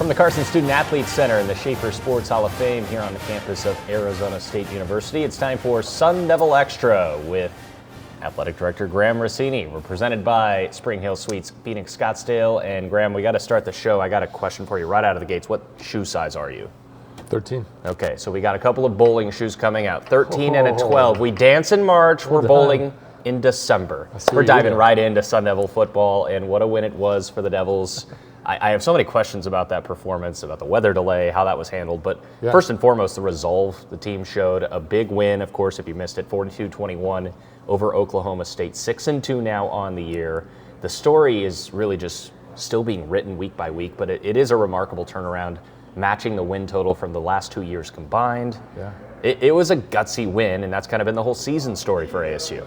the Carson Student Athletes Center in the Schaefer Sports Hall of Fame here on the campus of Arizona State University. It's time for Sun Devil Extra with Athletic Director Graham Rossini. We're presented by Spring Hill Suites, Phoenix, Scottsdale. And Graham, we got to start the show. I got a question for you right out of the gates. What shoe size are you? 13. Okay, so we got a couple of bowling shoes coming out. 13 and a 12. We dance in March. We're bowling in December. We're diving right into Sun Devil football, and what a win it was for the Devils. I have so many questions about that performance, about the weather delay, how that was handled. But first and foremost, the resolve the team showed. A big win, of course, if you missed it, 42-21 over Oklahoma State. 6-2 now on the year. The story is really just still being written week by week, but it is a remarkable turnaround, matching the win total from the last 2 years combined. Yeah. It was a gutsy win, and that's kind of been the whole season story for ASU.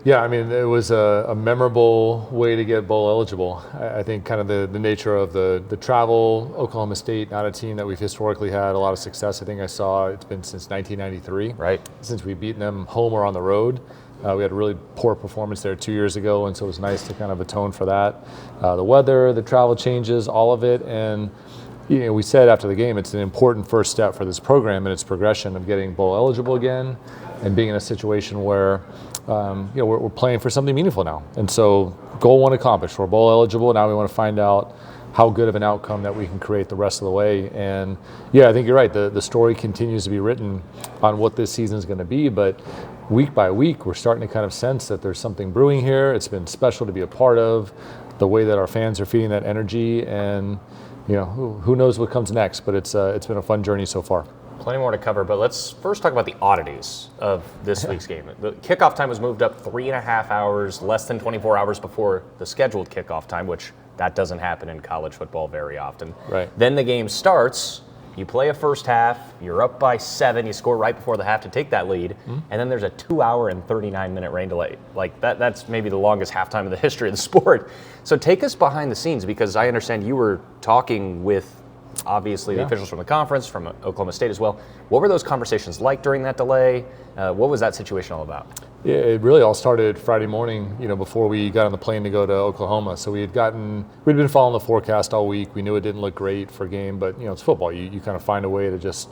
Yeah, I mean, it was a memorable way to get bowl eligible. I think kind of the nature of the travel, Oklahoma State, not a team that we've historically had a lot of success. I think I saw it's been since 1993. Right. Since we've beaten them home or on the road. We had a really poor performance there 2 years ago, and so it was nice to kind of atone for that. The weather, the travel changes, all of it, and we said after the game, it's an important first step for this program in its progression of getting bowl eligible again and being in a situation where we're playing for something meaningful now. And so goal one accomplished. We're bowl eligible. Now we want to find out how good of an outcome that we can create the rest of the way. And I think you're right. The story continues to be written on what this season is going to be. But week by week, we're starting to kind of sense that there's something brewing here. It's been special to be a part of, the way that our fans are feeding that energy. And who knows what comes next, but it's been a fun journey so far. Plenty more to cover, but let's first talk about the oddities of this week's game. The kickoff time was moved up 3.5 hours, less than 24 hours before the scheduled kickoff time, which that doesn't happen in college football very often. Right. Then the game starts, you play a first half, you're up by 7, you score right before the half to take that lead, and then there's a 2-hour and 39-minute rain delay. Like that's maybe the longest halftime in the history of the sport. So take us behind the scenes, because I understand you were talking with obviously the officials from the conference, from Oklahoma State as well. What were those conversations like during that delay? What was that situation all about? Yeah, it really all started Friday morning, before we got on the plane to go to Oklahoma. So we'd been following the forecast all week. We knew it didn't look great for a game, but it's football. You kind of find a way to just,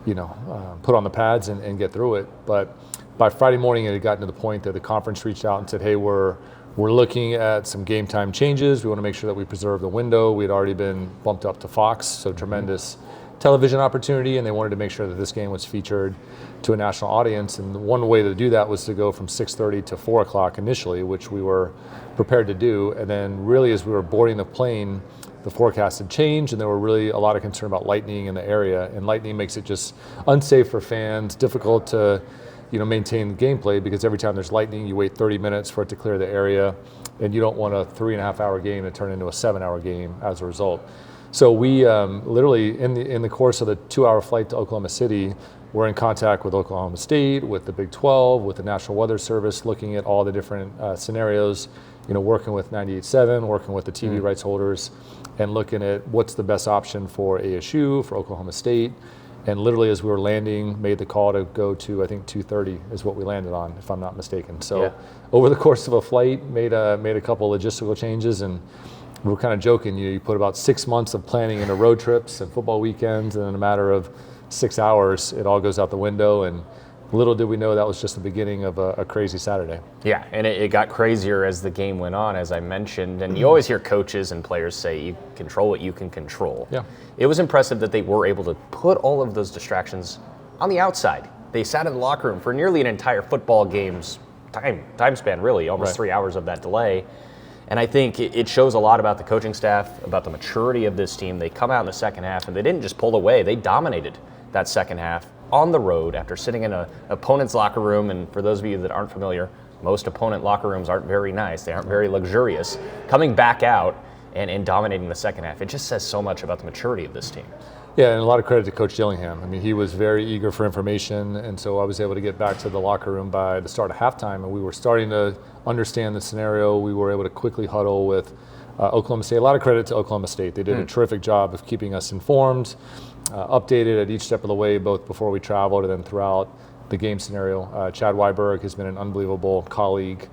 put on the pads and get through it. But by Friday morning, it had gotten to the point that the conference reached out and said, hey, we're looking at some game time changes. We want to make sure that we preserve the window. We had already been bumped up to Fox, so tremendous television opportunity, and they wanted to make sure that this game was featured to a national audience. And one way to do that was to go from 6:30 to 4 o'clock initially, which we were prepared to do. And then really as we were boarding the plane, the forecast had changed, and there were really a lot of concern about lightning in the area. And lightning makes it just unsafe for fans, difficult to maintain the gameplay, because every time there's lightning, you wait 30 minutes for it to clear the area, and you don't want a 3.5-hour game to turn into a 7-hour game as a result. So we literally, in the course of the 2-hour flight to Oklahoma City, we're in contact with Oklahoma State, with the Big 12, with the National Weather Service, looking at all the different scenarios, working with 98.7, working with the TV rights holders, and looking at what's the best option for ASU, for Oklahoma State. And literally as we were landing, made the call to go to, I think 2:30 is what we landed on, if I'm not mistaken. So over the course of a flight, made a couple logistical changes, and we were kind of joking, you put about 6 months of planning into road trips and football weekends, and in a matter of 6 hours, it all goes out the window. And little did we know that was just the beginning of a crazy Saturday. Yeah, and it got crazier as the game went on, as I mentioned. And you always hear coaches and players say, you control what you can control. Yeah. It was impressive that they were able to put all of those distractions on the outside. They sat in the locker room for nearly an entire football game's time span, really, almost 3 hours of that delay. And I think it shows a lot about the coaching staff, about the maturity of this team. They come out in the second half, and they didn't just pull away. They dominated that second half on the road after sitting in an opponent's locker room. And for those of you that aren't familiar, most opponent locker rooms aren't very nice. They aren't very luxurious. Coming back out and dominating the second half, it just says so much about the maturity of this team. Yeah, and a lot of credit to Coach Dillingham. I mean, he was very eager for information, and so I was able to get back to the locker room by the start of halftime, and we were starting to understand the scenario. We were able to quickly huddle with Oklahoma State. A lot of credit to Oklahoma State. They did a terrific job of keeping us informed, updated at each step of the way, both before we traveled and then throughout the game scenario. Chad Weiberg has been an unbelievable colleague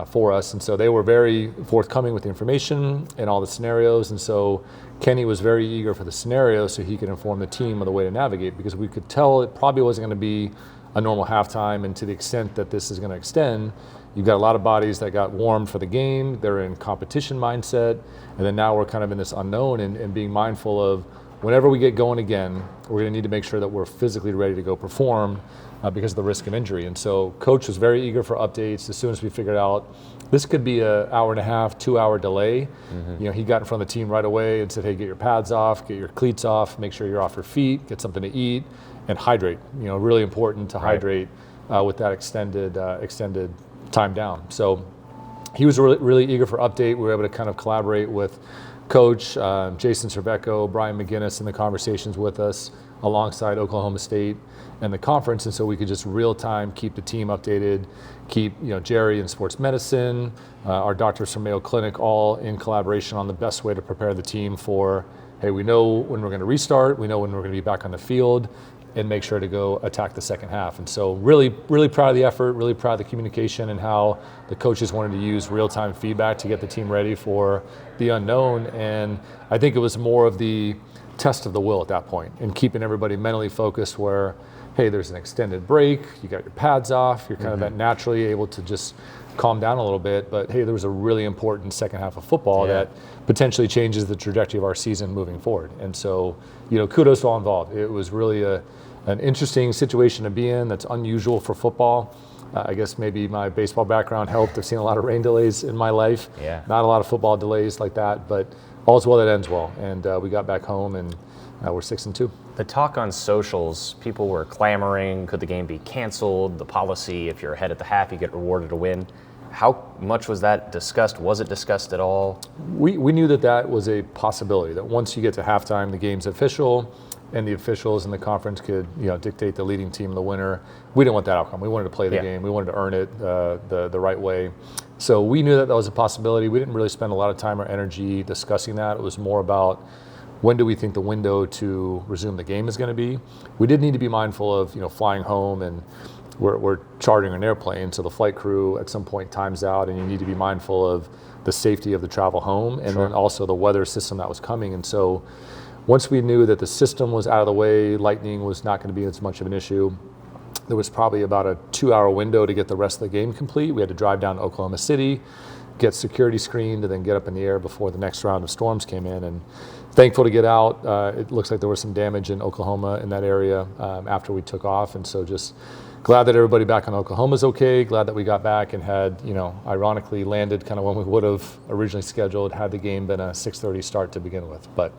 for us, and so they were very forthcoming with the information and all the scenarios, and so Kenny was very eager for the scenario so he could inform the team of the way to navigate, because we could tell it probably wasn't going to be a normal halftime, and to the extent that this is going to extend, you've got a lot of bodies that got warmed for the game, they're in competition mindset, and then now we're kind of in this unknown and being mindful of whenever we get going again, we're going to need to make sure that we're physically ready to go perform because of the risk of injury. And so coach was very eager for updates as soon as we figured out this could be an hour and a half, 2 hour delay. You know, he got in front of the team right away and said, hey, get your pads off, get your cleats off, make sure you're off your feet, get something to eat, and hydrate. You know, really important to hydrate with that extended time down. So he was really eager for update. We were able to kind of collaborate with Coach Jason Cervecco, Brian McGinnis in the conversations with us alongside Oklahoma State and the conference, and so we could just real time keep the team updated, keep Jerry in sports medicine, our doctors from Mayo Clinic, all in collaboration on the best way to prepare the team for, hey, we know when we're going to restart, we know when we're going to be back on the field, and make sure to go attack the second half. And so really proud of the effort, really proud of the communication and how the coaches wanted to use real-time feedback to get the team ready for the unknown. And I think it was more of the test of the will at that point and keeping everybody mentally focused where, hey, there's an extended break, you got your pads off, you're kind of that naturally able to just calm down a little bit, but hey, there was a really important second half of football that potentially changes the trajectory of our season moving forward. And so, kudos to all involved. It was really an interesting situation to be in that's unusual for football. I guess maybe my baseball background helped. I've seen a lot of rain delays in my life. Not a lot of football delays like that, but all's well that ends well. And we got back home and we're 6-2. The talk on socials, people were clamoring, could the game be canceled? The policy, if you're ahead at the half, you get rewarded a win. How much was that discussed? Was it discussed at all? We knew that was a possibility, that once you get to halftime, the game's official, and the officials in the conference could dictate the leading team the winner. We didn't want that outcome. We wanted to play the game. We wanted to earn it the right way. So we knew that was a possibility. We didn't really spend a lot of time or energy discussing that. It was more about when do we think the window to resume the game is going to be. We did need to be mindful of flying home, and we're chartering an airplane, so the flight crew at some point times out, and you need to be mindful of the safety of the travel home, and then also the weather system that was coming. And so once we knew that the system was out of the way, lightning was not going to be as much of an issue, there was probably about a 2 hour window to get the rest of the game complete. We had to drive down to Oklahoma City, get security screened, and then get up in the air before the next round of storms came in. And thankful to get out. It looks like there was some damage in Oklahoma in that area after we took off, and so just glad that everybody back in Oklahoma is okay. Glad that we got back and had, ironically landed kind of when we would have originally scheduled had the game been a 6:30 start to begin with. But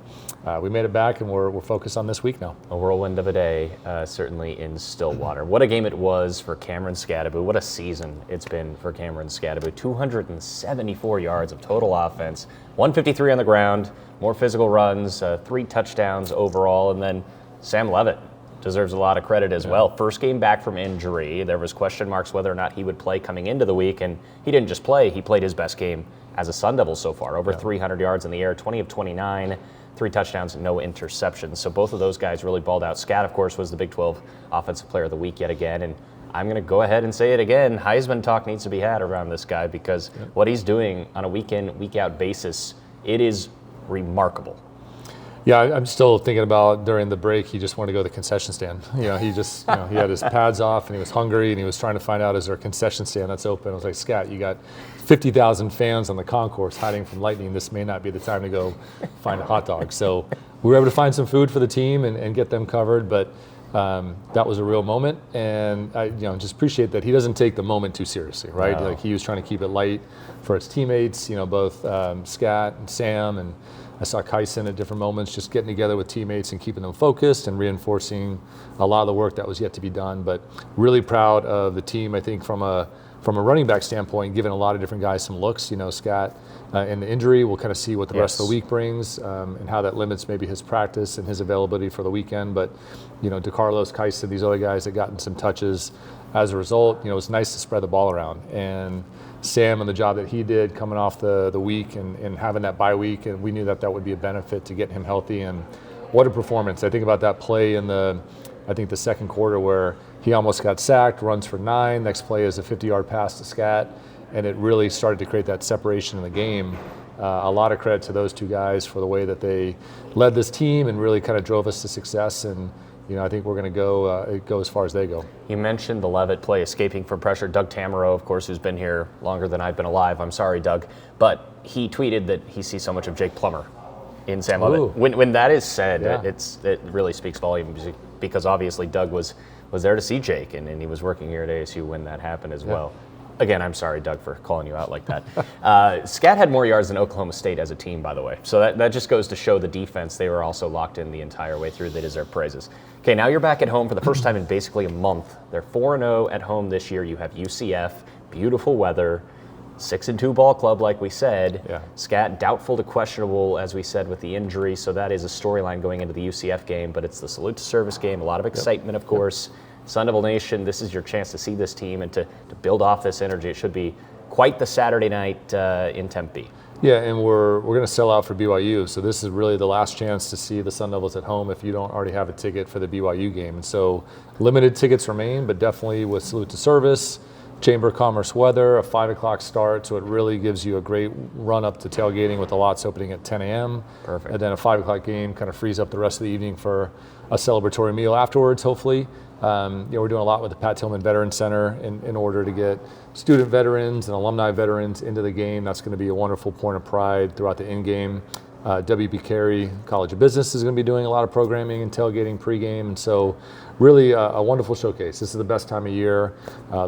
we made it back, and we're focused on this week now. A whirlwind of a day, certainly in Stillwater. What a game it was for Cameron Scadaboo. What a season it's been for Cameron Scadaboo. 274 yards of total offense, 153 on the ground, more physical runs, 3 touchdowns overall, and then Sam Levitt deserves a lot of credit as well. First game back from injury. There was question marks whether or not he would play coming into the week, and he didn't just play, he played his best game as a Sun Devil so far. Over 300 yards in the air, 20 of 29, 3 touchdowns, no interceptions. So both of those guys really balled out. Scad, of course, was the Big 12 Offensive Player of the Week yet again, and I'm going to go ahead and say it again. Heisman talk needs to be had around this guy because what he's doing on a week-in, week-out basis, it is remarkable. Yeah, I'm still thinking about during the break, he just wanted to go to the concession stand. He just, he had his pads off and he was hungry and he was trying to find out, is there a concession stand that's open? I was like, Scott, you got 50,000 fans on the concourse hiding from lightning. This may not be the time to go find a hot dog. So we were able to find some food for the team and get them covered, but that was a real moment. And I just appreciate that he doesn't take the moment too seriously, right? No. Like he was trying to keep it light for his teammates, both Scott and Sam, and I saw Kyson at different moments just getting together with teammates and keeping them focused and reinforcing a lot of the work that was yet to be done. But really proud of the team. I think from a running back standpoint, giving a lot of different guys some looks. Scott in the injury, we'll kind of see what the rest of the week brings and how that limits maybe his practice and his availability for the weekend. But DeCarlos, Kyson, these other guys that gotten some touches as a result. It was nice to spread the ball around. And Sam and the job that he did coming off the week and having that bye week, and we knew that would be a benefit to get him healthy. And what a performance. I think about that play in the I think the second quarter where he almost got sacked, runs for 9, next play is a 50-yard pass to Scat, and it really started to create that separation in the game. A lot of credit to those two guys for the way that they led this team and really kind of drove us to success. And I think we're going to go as far as they go. You mentioned the Levitt play, escaping from pressure. Doug Tamaro, of course, who's been here longer than I've been alive. I'm sorry, Doug. But he tweeted that he sees so much of Jake Plummer in Sam Levitt. When that is said, it really speaks volumes, because obviously Doug was there to see Jake, and he was working here at ASU when that happened as well. Again, I'm sorry, Doug, for calling you out like that. Scat had more yards than Oklahoma State as a team, by the way. So that just goes to show the defense. They were also locked in the entire way through. They deserve praises. Okay, now you're back at home for the first time in basically a month. They're 4-0 at home this year. You have UCF, beautiful weather, 6-2 ball club, like we said. Yeah. Scat doubtful to questionable, as we said, with the injury. So that is a storyline going into the UCF game. But it's the salute to service game. A lot of excitement, of course. Sun Devil Nation, this is your chance to see this team and to build off this energy. It should be quite the Saturday night in Tempe. Yeah, and we're going to sell out for BYU. So this is really the last chance to see the Sun Devils at home if you don't already have a ticket for the BYU game. And so limited tickets remain, but definitely with salute to service, Chamber of Commerce weather, a 5 o'clock start. So it really gives you a great run up to tailgating with the lots opening at 10 a.m. Perfect. And then a 5 o'clock game kind of frees up the rest of the evening for a celebratory meal afterwards, hopefully. We're doing a lot with the Pat Tillman Veteran Center in order to get student veterans and alumni veterans into the game. That's going to be a wonderful point of pride throughout the in-game. W.B. Carey College of Business is going to be doing a lot of programming and tailgating pregame, and so really a wonderful showcase. This is the best time of year.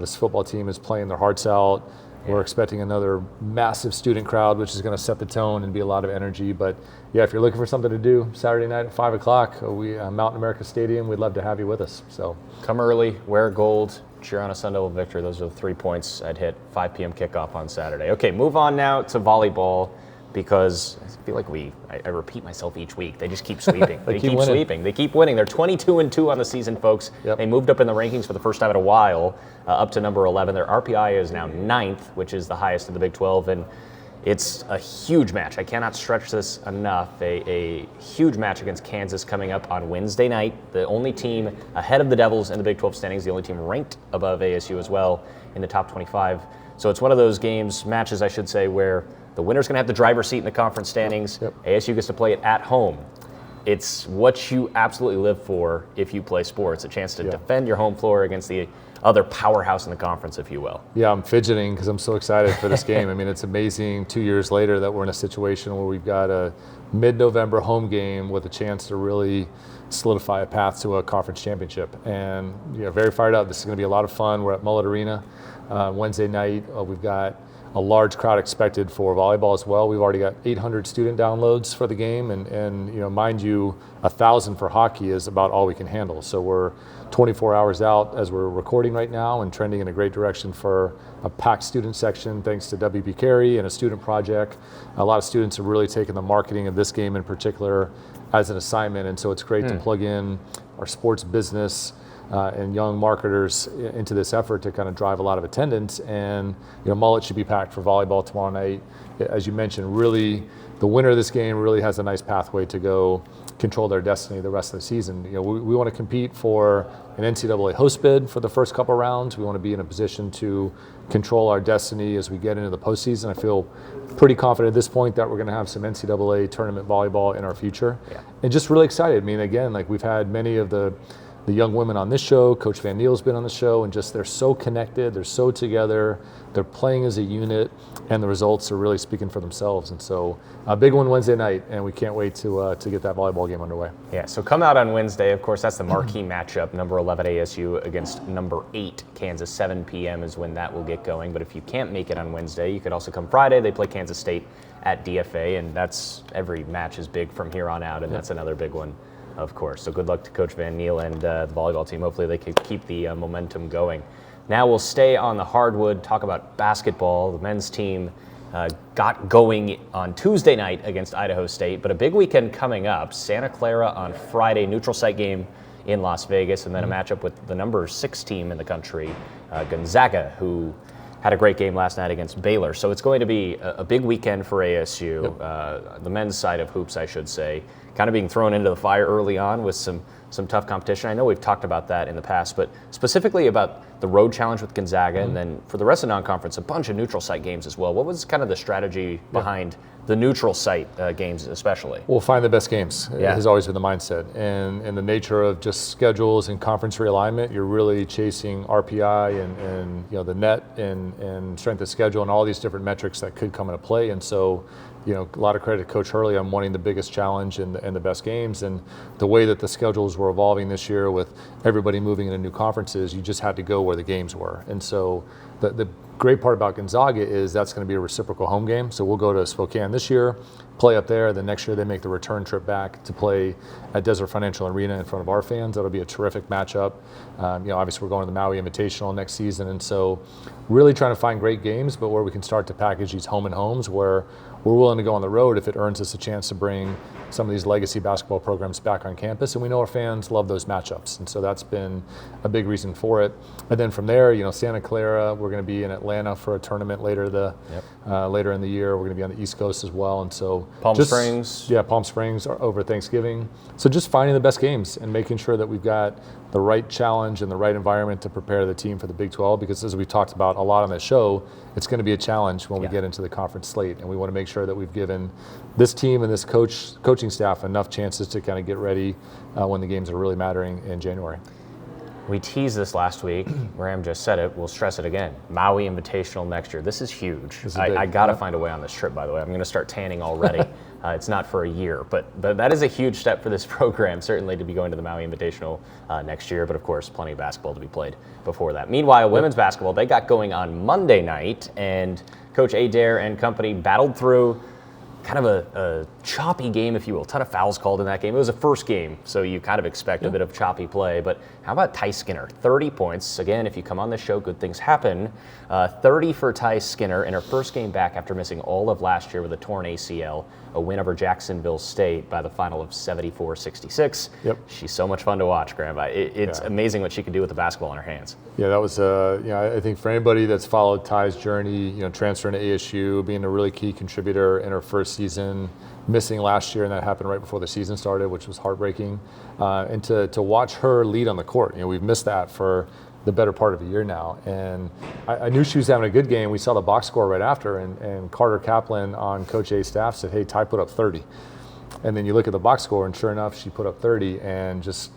This football team is playing their hearts out. We're expecting another massive student crowd, which is going to set the tone and be a lot of energy. But yeah, if you're looking for something to do Saturday night at 5 o'clock, Mountain America Stadium, we'd love to have you with us. So come early, wear gold, cheer on a Sun Devil victory. Those are the 3 points I'd hit. 5 p.m. kickoff on Saturday. Okay, move on now to volleyball, because I feel like I repeat myself each week. They just keep sweeping. They keep sweeping. They keep winning. They're 22-2 on the season, folks. Yep. They moved up in the rankings for the first time in a while, up to number 11. Their RPI is now 9th, which is the highest in the Big 12, and it's a huge match. I cannot stretch this enough. A huge match against Kansas coming up on Wednesday night. The only team ahead of the Devils in the Big 12 standings, the only team ranked above ASU as well in the top 25. So it's one of those matches, I should say, where the winner's going to have the driver's seat in the conference standings. Yep. ASU gets to play it at home. It's what you absolutely live for if you play sports, a chance to defend your home floor against the other powerhouse in the conference, if you will. Yeah, I'm fidgeting because I'm so excited for this game. I mean, it's amazing 2 years later that we're in a situation where we've got a mid-November home game with a chance to really solidify a path to a conference championship. And very fired up. This is going to be a lot of fun. We're at Mullet Arena Wednesday night. We've got a large crowd expected for volleyball as well. We've already got 800 student downloads for the game, and mind you, 1,000 for hockey is about all we can handle. So we're 24 hours out as we're recording right now and trending in a great direction for a packed student section thanks to W.B. Carey and a student project. A lot of students have really taken the marketing of this game in particular as an assignment, and so it's great to plug in our sports business and young marketers into this effort to kind of drive a lot of attendance. And Mullet should be packed for volleyball tomorrow night. As you mentioned, really the winner of this game really has a nice pathway to go control their destiny the rest of the season. We want to compete for an NCAA host bid for the first couple rounds. We want to be in a position to control our destiny as we get into the postseason. I feel pretty confident at this point that we're going to have some NCAA tournament volleyball in our future. Yeah. And just really excited. I mean, again, we've had many of the young women on this show. Coach Van Neal's been on the show, and just they're so connected, they're so together, they're playing as a unit, and the results are really speaking for themselves. And so a big one Wednesday night, and we can't wait to get that volleyball game underway. Yeah, so come out on Wednesday. Of course, that's the marquee matchup, number 11 ASU against number 8 Kansas. 7 p.m. is when that will get going. But if you can't make it on Wednesday, you could also come Friday. They play Kansas State at DFA, and every match is big from here on out, and that's another big one, of course. So good luck to Coach Van Neal and the volleyball team. Hopefully they can keep the momentum going. Now we'll stay on the hardwood, talk about basketball. The men's team got going on Tuesday night against Idaho State, but a big weekend coming up. Santa Clara on Friday, neutral site game in Las Vegas, and then a matchup with the number 6 team in the country, Gonzaga, who had a great game last night against Baylor. So it's going to be a big weekend for ASU, the men's side of hoops, I should say, kind of being thrown into the fire early on with some some tough competition. I know we've talked about that in the past, but specifically about the road challenge with Gonzaga, and then for the rest of non-conference, a bunch of neutral site games as well. What was kind of the strategy behind the neutral site games especially? We'll find the best games. Yeah. Has always been the mindset. And the nature of just schedules and conference realignment, you're really chasing RPI and the net and strength of schedule and all these different metrics that could come into play. And so, a lot of credit to Coach Hurley on wanting the biggest challenge and the best games. And the way that the schedules were evolving this year with everybody moving into new conferences, you just had to go where the games were. And so the great part about Gonzaga is that's going to be a reciprocal home game. So we'll go to Spokane this year, play up there. The next year they make the return trip back to play at Desert Financial Arena in front of our fans. That'll be a terrific matchup. Obviously we're going to the Maui Invitational next season. And so really trying to find great games, but where we can start to package these home and homes where we're willing to go on the road if it earns us a chance to bring some of these legacy basketball programs back on campus. And we know our fans love those matchups. And so that's been a big reason for it. And then from there, Santa Clara, we're going to be in Atlanta for a tournament later in the year. We're going to be on the East Coast as well. And so Palm Springs. Yeah, Palm Springs over Thanksgiving. So just finding the best games and making sure that we've got the right challenge and the right environment to prepare the team for the Big 12, because as we've talked about a lot on the show, it's going to be a challenge when we get into the conference slate, and we want to make sure that we've given this team and this coaching staff enough chances to kind of get ready when the games are really mattering in January. We teased this last week. Graham just said it. We'll stress it again. Maui Invitational next year. This is huge. I got to find a way on this trip, by the way. I'm going to start tanning already. It's not for a year, but that is a huge step for this program, certainly to be going to the Maui Invitational next year. But of course, plenty of basketball to be played before that. Meanwhile, women's basketball, they got going on Monday night, and Coach Adair and company battled through kind of a choppy game, if you will. A ton of fouls called in that game. It was a first game, so you kind of expect a bit of choppy play. But how about Ty Skinner? 30 points. Again, if you come on this show, good things happen. 30 for Ty Skinner in her first game back after missing all of last year with a torn ACL. A win over Jacksonville State by the final of 74-66. Yep. She's so much fun to watch, Graham. It's amazing what she can do with the basketball in her hands. Yeah, that was, I think for anybody that's followed Ty's journey, transferring to ASU, being a really key contributor in her first season, missing last year, and that happened right before the season started, which was heartbreaking. And to watch her lead on the court, we've missed that for the better part of a year now. And I knew she was having a good game. We saw the box score right after, and Carter Kaplan on Coach A's staff said, hey, Ty put up 30. And then you look at the box score, and sure enough, she put up 30. And just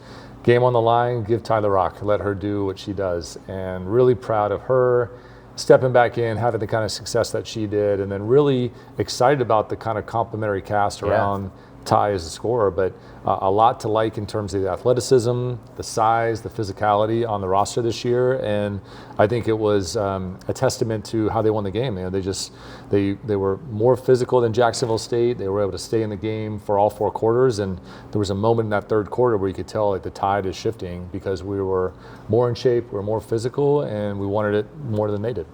game on the line, give Ty the rock, let her do what she does. And really proud of her stepping back in, having the kind of success that she did, and then really excited about the kind of complementary cast around Ty as a scorer, but a lot to like in terms of the athleticism, the size, the physicality on the roster this year, and I think it was a testament to how they won the game. They were more physical than Jacksonville State. They were able to stay in the game for all 4 quarters, and there was a moment in that third quarter where you could tell the tide is shifting because we were more in shape, we were more physical, and we wanted it more than they did.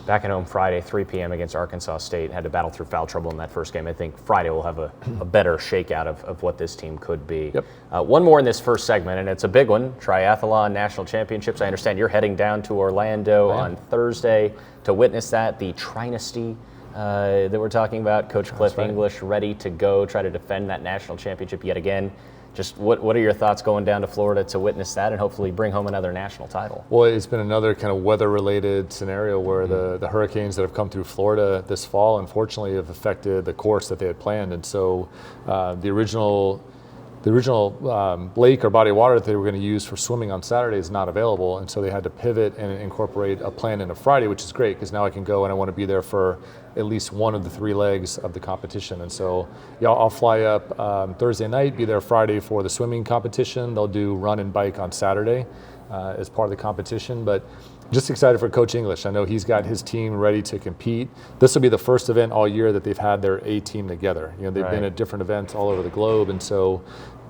Back at home Friday, 3 p.m. against Arkansas State. Had to battle through foul trouble in that first game. I think Friday will have a better shakeout of what this team could be. Yep. One more in this first segment, and it's a big one. Triathlon National Championships. I understand you're heading down to Orlando on Thursday to witness that. The Trinity that we're talking about. Coach Cliff English ready to go, try to defend that national championship yet again. Just what are your thoughts going down to Florida to witness that and hopefully bring home another national title? Well, it's been another kind of weather-related scenario where the hurricanes that have come through Florida this fall, unfortunately, have affected the course that they had planned. And so the original lake or body of water that they were going to use for swimming on Saturday is not available. And so they had to pivot and incorporate a plan into Friday, which is great because now I can go and I want to be there for at least one of the 3 legs of the competition. And so I'll fly up Thursday night, be there Friday for the swimming competition. They'll do run and bike on Saturday as part of the competition. But just excited for Coach English. I know he's got his team ready to compete. This will be the first event all year that they've had their A team together. They've been at different events all over the globe. And so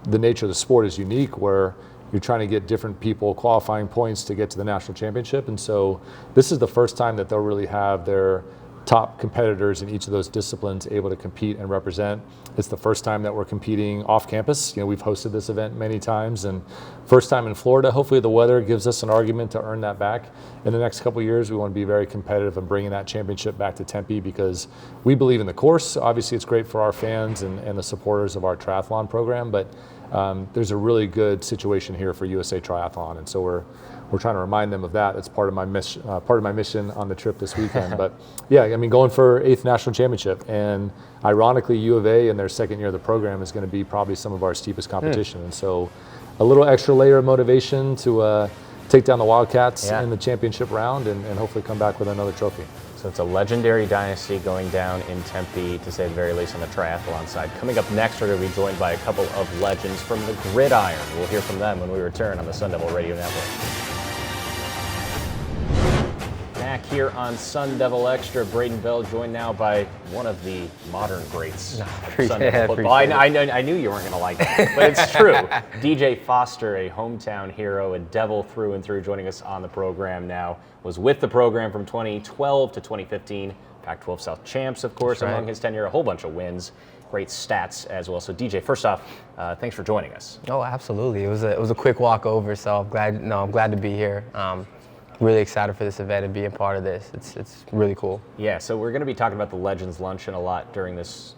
the nature of the sport is unique where you're trying to get different people qualifying points to get to the national championship. And so this is the first time that they'll really have their top competitors in each of those disciplines able to compete and represent. It's the first time that we're competing off campus. We've hosted this event many times, and first time in Florida. Hopefully the weather gives us an argument to earn that back. In the next couple of years, we want to be very competitive in bringing that championship back to Tempe because we believe in the course. Obviously, it's great for our fans and the supporters of our triathlon program, but there's a really good situation here for USA Triathlon, and so we're trying to remind them of that. It's part of my mission on the trip this weekend. But yeah, I mean, going for 8th national championship, and ironically, U of A in their second year of the program is going to be probably some of our steepest competition, and so a little extra layer of motivation to take down the Wildcats in the championship round, and hopefully come back with another trophy. So it's a legendary dynasty going down in Tempe, to say the very least, on the triathlon side. Coming up next, we're going to be joined by a couple of legends from the gridiron. We'll hear from them when we return on the Sun Devil Radio Network. Back here on Sun Devil Extra, Braiden Bell joined now by one of the modern greats of Sun Devil football. I knew you weren't going to like that, but it's true. DJ Foster, a hometown hero, a Devil through and through, joining us on the program now. Was with the program from 2012 to 2015. Pac-12 South champs, of course, among his tenure. A whole bunch of wins. Great stats as well. So DJ, first off, thanks for joining us. Oh, absolutely. It was a quick walk over, so I'm glad to be here. Really excited for this event and being part of this. It's really cool. Yeah, so we're going to be talking about the Legends Luncheon a lot during this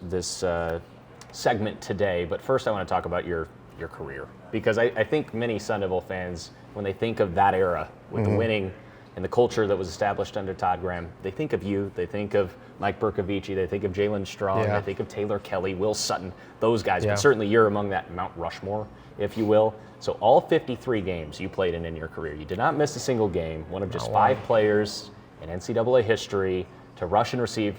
segment today. But first, I want to talk about your career, because I think many Sun Devil fans, when they think of that era with the winning and the culture that was established under Todd Graham, they think of you. They think of Mike Bercovici. They think of Jalen Strong. They think of Taylor Kelly, Will Sutton, those guys. But certainly you're among that Mount Rushmore, if you will. So all 53 games you played in your career, you did not miss a single game. One of just 5 players in NCAA history to rush and receive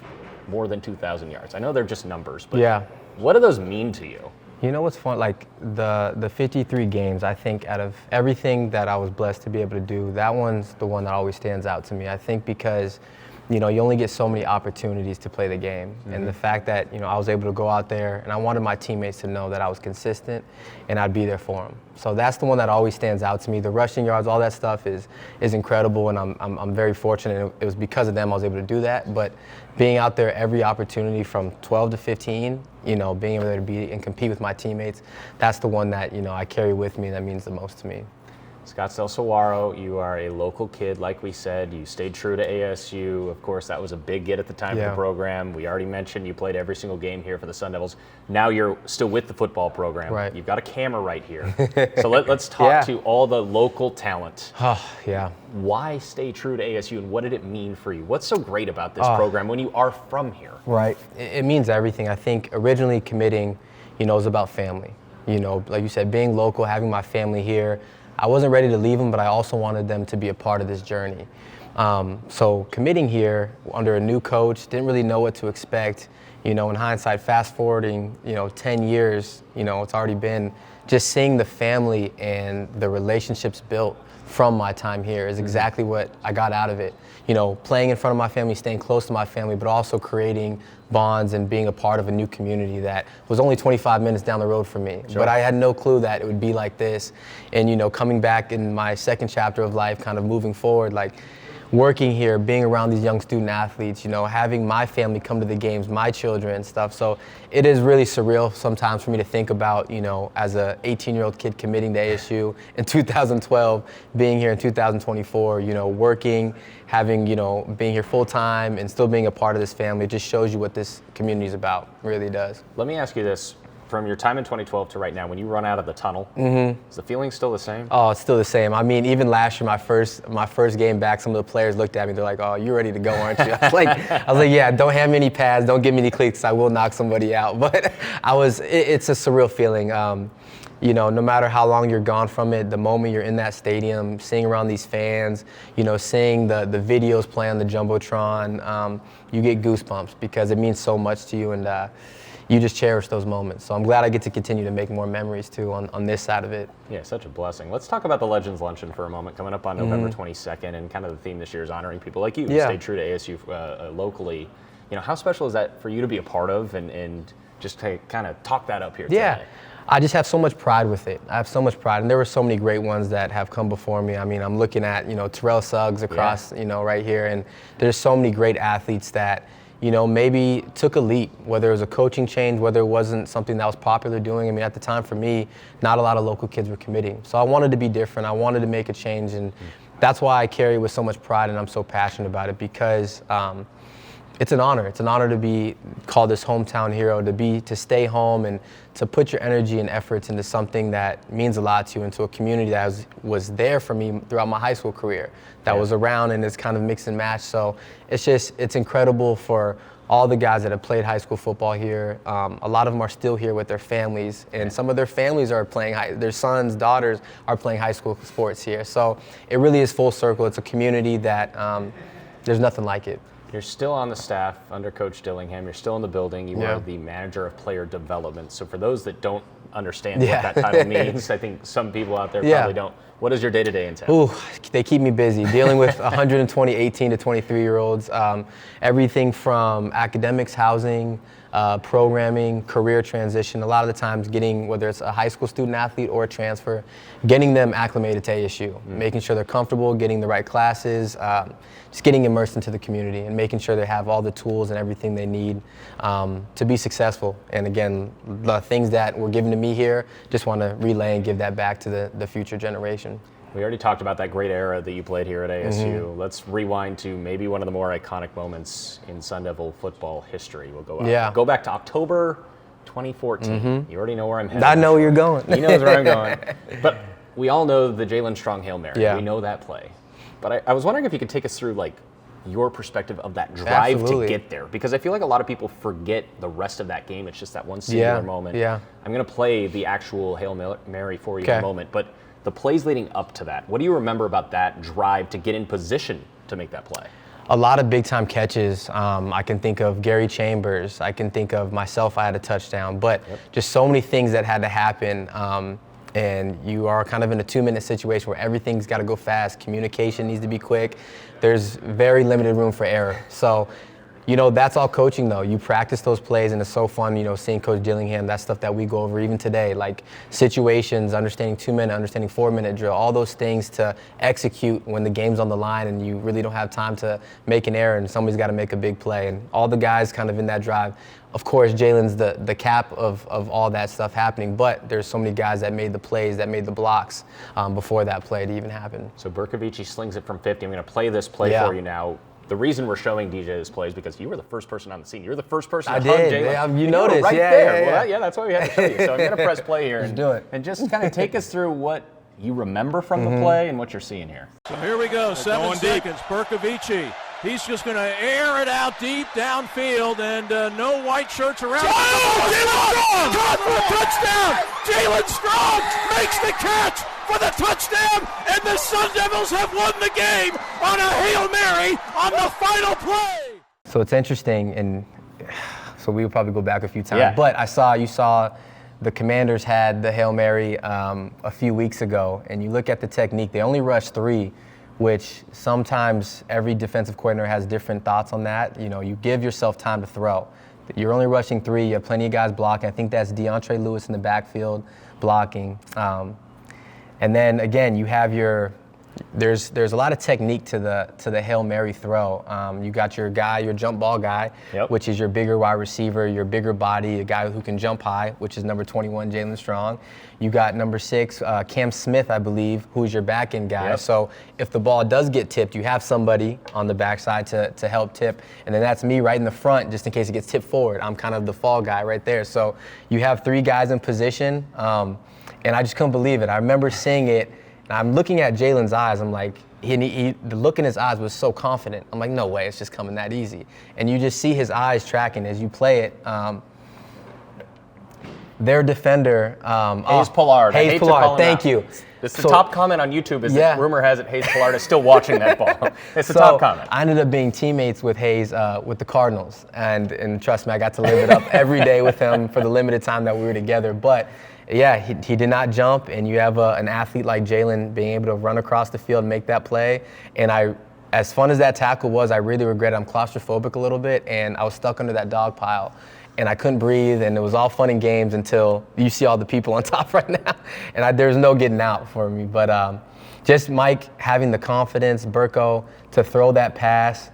more than 2,000 yards. I know they're just numbers, but what do those mean to you? You know what's fun? Like the 53 games, I think out of everything that I was blessed to be able to do, that one's the one that always stands out to me. I think because, you only get so many opportunities to play the game. And the fact that, I was able to go out there and I wanted my teammates to know that I was consistent and I'd be there for them. So that's the one that always stands out to me. The rushing yards, all that stuff is incredible, and I'm very fortunate. It was because of them I was able to do that. But being out there every opportunity from 12 to 15, being able to be and compete with my teammates, that's the one that, I carry with me and that means the most to me. Scottsdale Saguaro, you are a local kid, like we said. You stayed true to ASU. Of course, that was a big get at the time of the program. We already mentioned you played every single game here for the Sun Devils. Now you're still with the football program. Right. You've got a camera right here. So let's talk to all the local talent. Why stay true to ASU, and what did it mean for you? What's so great about this program when you are from here? Right. It means everything. I think originally committing, was about family. Like you said, being local, having my family here. I wasn't ready to leave them, but I also wanted them to be a part of this journey. So committing here under a new coach, didn't really know what to expect. In hindsight, fast forwarding, 10 years, it's already been just seeing the family and the relationships built from my time here is exactly what I got out of it. Playing in front of my family, staying close to my family, but also creating bonds and being a part of a new community that was only 25 minutes down the road from me. But I had no clue that it would be like this. And, coming back in my second chapter of life, kind of moving forward, like working here, being around these young student athletes, having my family come to the games, my children and stuff. So it is really surreal sometimes for me to think about, as a 18-year-old kid committing to ASU in 2012, being here in 2024, working, having, being here full time and still being a part of this family. It just shows you what this community is about. It really does. Let me ask you this. From your time in 2012 to right now, when you run out of the tunnel, is the feeling still the same? Oh, it's still the same. I mean, even last year, my first game back, some of the players looked at me. They're like, "Oh, you're ready to go, aren't you?" I was like, "Yeah, don't hand me any pads, don't give me any cleats. I will knock somebody out." But it's a surreal feeling. No matter how long you're gone from it, the moment you're in that stadium, seeing around these fans, seeing the videos play on the Jumbotron, you get goosebumps because it means so much to you, and you just cherish those moments. So I'm glad I get to continue to make more memories too on this side of it. Yeah, such a blessing. Let's talk about the Legends Luncheon for a moment, coming up on November 22nd, and kind of the theme this year is honoring people like you who stayed true to ASU locally. How special is that for you to be a part of, and just to kind of talk that up here today? I just have so much pride with it. I have so much pride, and there were so many great ones that have come before me. I mean, I'm looking at, Terrell Suggs across, right here, and there's so many great athletes that, maybe took a leap, whether it was a coaching change, whether it wasn't something that was popular doing. I mean, at the time for me, not a lot of local kids were committing. So I wanted to be different. I wanted to make a change, and that's why I carry it with so much pride, and I'm so passionate about it, because it's an honor. It's an honor to be called this hometown hero, to stay home and to put your energy and efforts into something that means a lot to you, into a community that was there for me throughout my high school career, that was around, and it's kind of mix and match. So it's incredible for all the guys that have played high school football here. A lot of them are still here with their families, and some of their families are playing, their sons, daughters are playing high school sports here. So it really is full circle. It's a community that there's nothing like it. You're still on the staff under Coach Dillingham. You're still in the building. You are the manager of player development. So for those that don't understand what that title means, I think some people out there probably don't. What does your day-to-day entail? Ooh, they keep me busy dealing with 120 18 to 23-year-olds. Everything from academics, housing, programming, career transition. A lot of the times getting, whether it's a high school student athlete or a transfer, getting them acclimated to ASU, making sure they're comfortable, getting the right classes, just getting immersed into the community and making sure they have all the tools and everything they need to be successful. And again, the things that were given to me here, just want to relay and give that back to the future generation. We already talked about that great era that you played here at ASU. Let's rewind to maybe one of the more iconic moments in Sun Devil football history. We'll go back to October 2014. You already know where I'm headed. I know where you're going. He knows where I'm going. But we all know the Jalen Strong Hail Mary. Yeah. We know that play. But I was wondering if you could take us through your perspective of that drive to get there, because I feel like a lot of people forget the rest of that game. It's just that one singular moment. I'm going to play the actual Hail Mary for you in a moment, but the plays leading up to that, what do you remember about that drive to get in position to make that play? A lot of big-time catches. I can think of Gary Chambers. I can think of myself, I had a touchdown. But just so many things that had to happen. And you are kind of in a 2-minute situation where everything's got to go fast. Communication needs to be quick. There's very limited room for error. So, that's all coaching, though. You practice those plays, and it's so fun, seeing Coach Dillingham, that stuff that we go over even today, like situations, understanding 2-minute, understanding 4-minute drill, all those things to execute when the game's on the line and you really don't have time to make an error and somebody's got to make a big play. And all the guys kind of in that drive. Of course, Jalen's the cap of all that stuff happening, but there's so many guys that made the plays, that made the blocks before that play to even happen. So Berkovici slings it from 50. I'm going to play this play for you now. The reason we're showing DJ this play is because you were the first person on the scene. You're the first person to hug Jalen. You noticed. You were right there. Well, that's why we had to show you. So I'm going to press play here and just kind of take us through what you remember from the play and what you're seeing here. So here we go, 7 seconds. Berkovici. He's just going to air it out deep downfield, and no white shirts around. Oh, Jalen Strong! Caught for a touchdown! Jalen Strong makes the catch for the touchdown, and the Sun Devils have won the game on a Hail Mary on the final play. So it's interesting, and so we would probably go back a few times. But you saw the Commanders had the Hail Mary a few weeks ago, and you look at the technique. They only rushed 3. Which sometimes every defensive coordinator has different thoughts on that. You give yourself time to throw. You're only rushing 3. You have plenty of guys blocking. I think that's DeAndre Lewis in the backfield blocking. And then again, you have there's a lot of technique to the Hail Mary throw. You got your jump ball guy, which is your bigger wide receiver, your bigger body, a guy who can jump high, which is number 21, Jalen Strong. You got number 6, Cam Smith, I believe, who's your back end guy. So if the ball does get tipped, you have somebody on the backside to help tip. And then that's me right in the front, just in case it gets tipped forward. I'm kind of the fall guy right there. So you have 3 guys in position, and I just couldn't believe it. I remember seeing it. I'm looking at Jalen's eyes. I'm like, the look in his eyes was so confident. I'm like, no way, it's just coming that easy. And you just see his eyes tracking as you play it. Their defender, Hayes Pollard. Hayes Pollard, thank you. This is the top comment on YouTube is that rumor has it Hayes Pollard is still watching that ball. It's the top comment. I ended up being teammates with Hayes with the Cardinals. And trust me, I got to live it up every day with him for the limited time that we were together. But yeah, he did not jump, and you have an athlete like Jalen being able to run across the field and make that play. And as fun as that tackle was, I really regret it. I'm claustrophobic a little bit, and I was stuck under that dog pile, and I couldn't breathe, and it was all fun and games until you see all the people on top right now, and there's no getting out for me. But just Mike having the confidence, Burko, to throw that pass,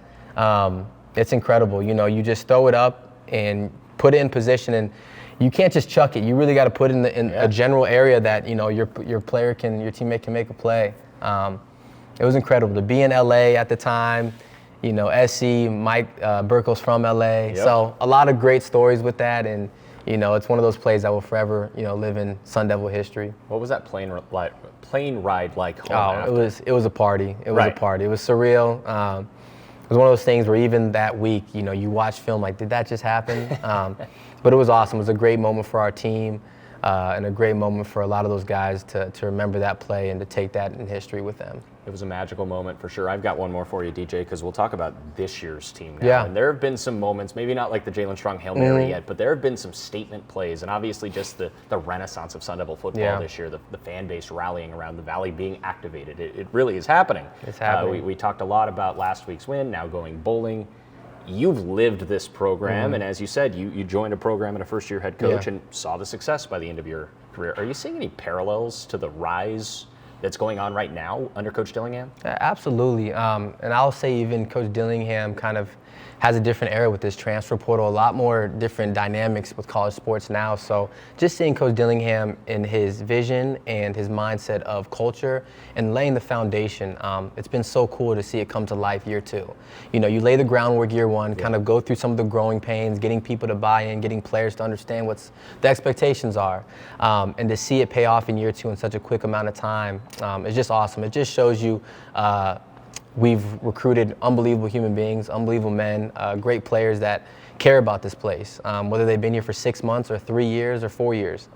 it's incredible. You just throw it up and put it in position, and you can't just chuck it. You really got to put it in a general area that your teammate can make a play. It was incredible to be in LA at the time, You know, SC, Mike Burkle's from LA. Yep. So a lot of great stories with that. And, you know, it's one of those plays that will forever, you know, live in Sun Devil history. What was that plane ride like home Oh, after? it was a party. It was Right. a party. It was surreal. It was one of those things where even that week, you know, you watch film like, did that just happen? But it was awesome. It was a great moment for our team and a great moment for a lot of those guys to remember that play and to take that in history with them. It was a magical moment for sure. I've got one more for you, DJ, because we'll talk about this year's team now. Yeah. And there have been some moments, maybe not like the Jalen Strong Hail Mary yet, but there have been some statement plays, and obviously just the renaissance of Sun Devil football this year, the fan base rallying around the Valley being activated. It really is happening. It's happening. We talked a lot about last week's win, now going bowling. You've lived this program, and as you said, you joined a program and a first-year head coach and saw the success by the end of your career. Are you seeing any parallels to the rise that's going on right now under Coach Dillingham? Absolutely. And I'll say even Coach Dillingham kind of has a different era with this transfer portal, a lot more different dynamics with college sports now. So just seeing Coach Dillingham in his vision and his mindset of culture and laying the foundation, it's been so cool to see it come to life year two. You know, you lay the groundwork year one, kind of go through some of the growing pains, getting people to buy in, getting players to understand what the expectations are. And to see it pay off in year two in such a quick amount of time, it's just awesome. It just shows you we've recruited unbelievable human beings, unbelievable men, great players that care about this place, whether they've been here for 6 months or 3 years or 4 years.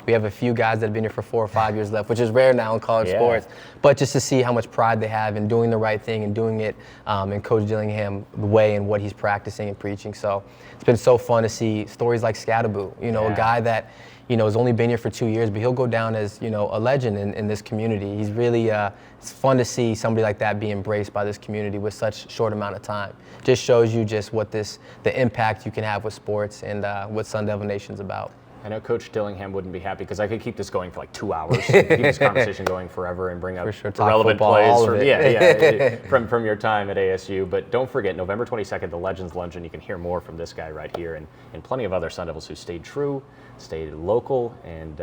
We have a few guys that have been here for 4 or 5 years left, which is rare now in college sports. But just to see how much pride they have in doing the right thing and doing it in Coach Dillingham way and what he's practicing and preaching. So it's been so fun to see stories like Scattaboo, you know, a guy that, you know, has only been here for 2 years, but he'll go down as, you know, a legend in this community. He's really, it's fun to see somebody like that be embraced by this community with such short amount of time. Just shows you just what the impact you can have with sports and what Sun Devil Nation's about. I know Coach Dillingham wouldn't be happy because I could keep this going for like 2 hours, keep this conversation going forever and bring up relevant football, plays all of it. from your time at ASU. But don't forget, November 22nd, the Legends Luncheon. You can hear more from this guy right here and plenty of other Sun Devils who stayed true, stayed local, and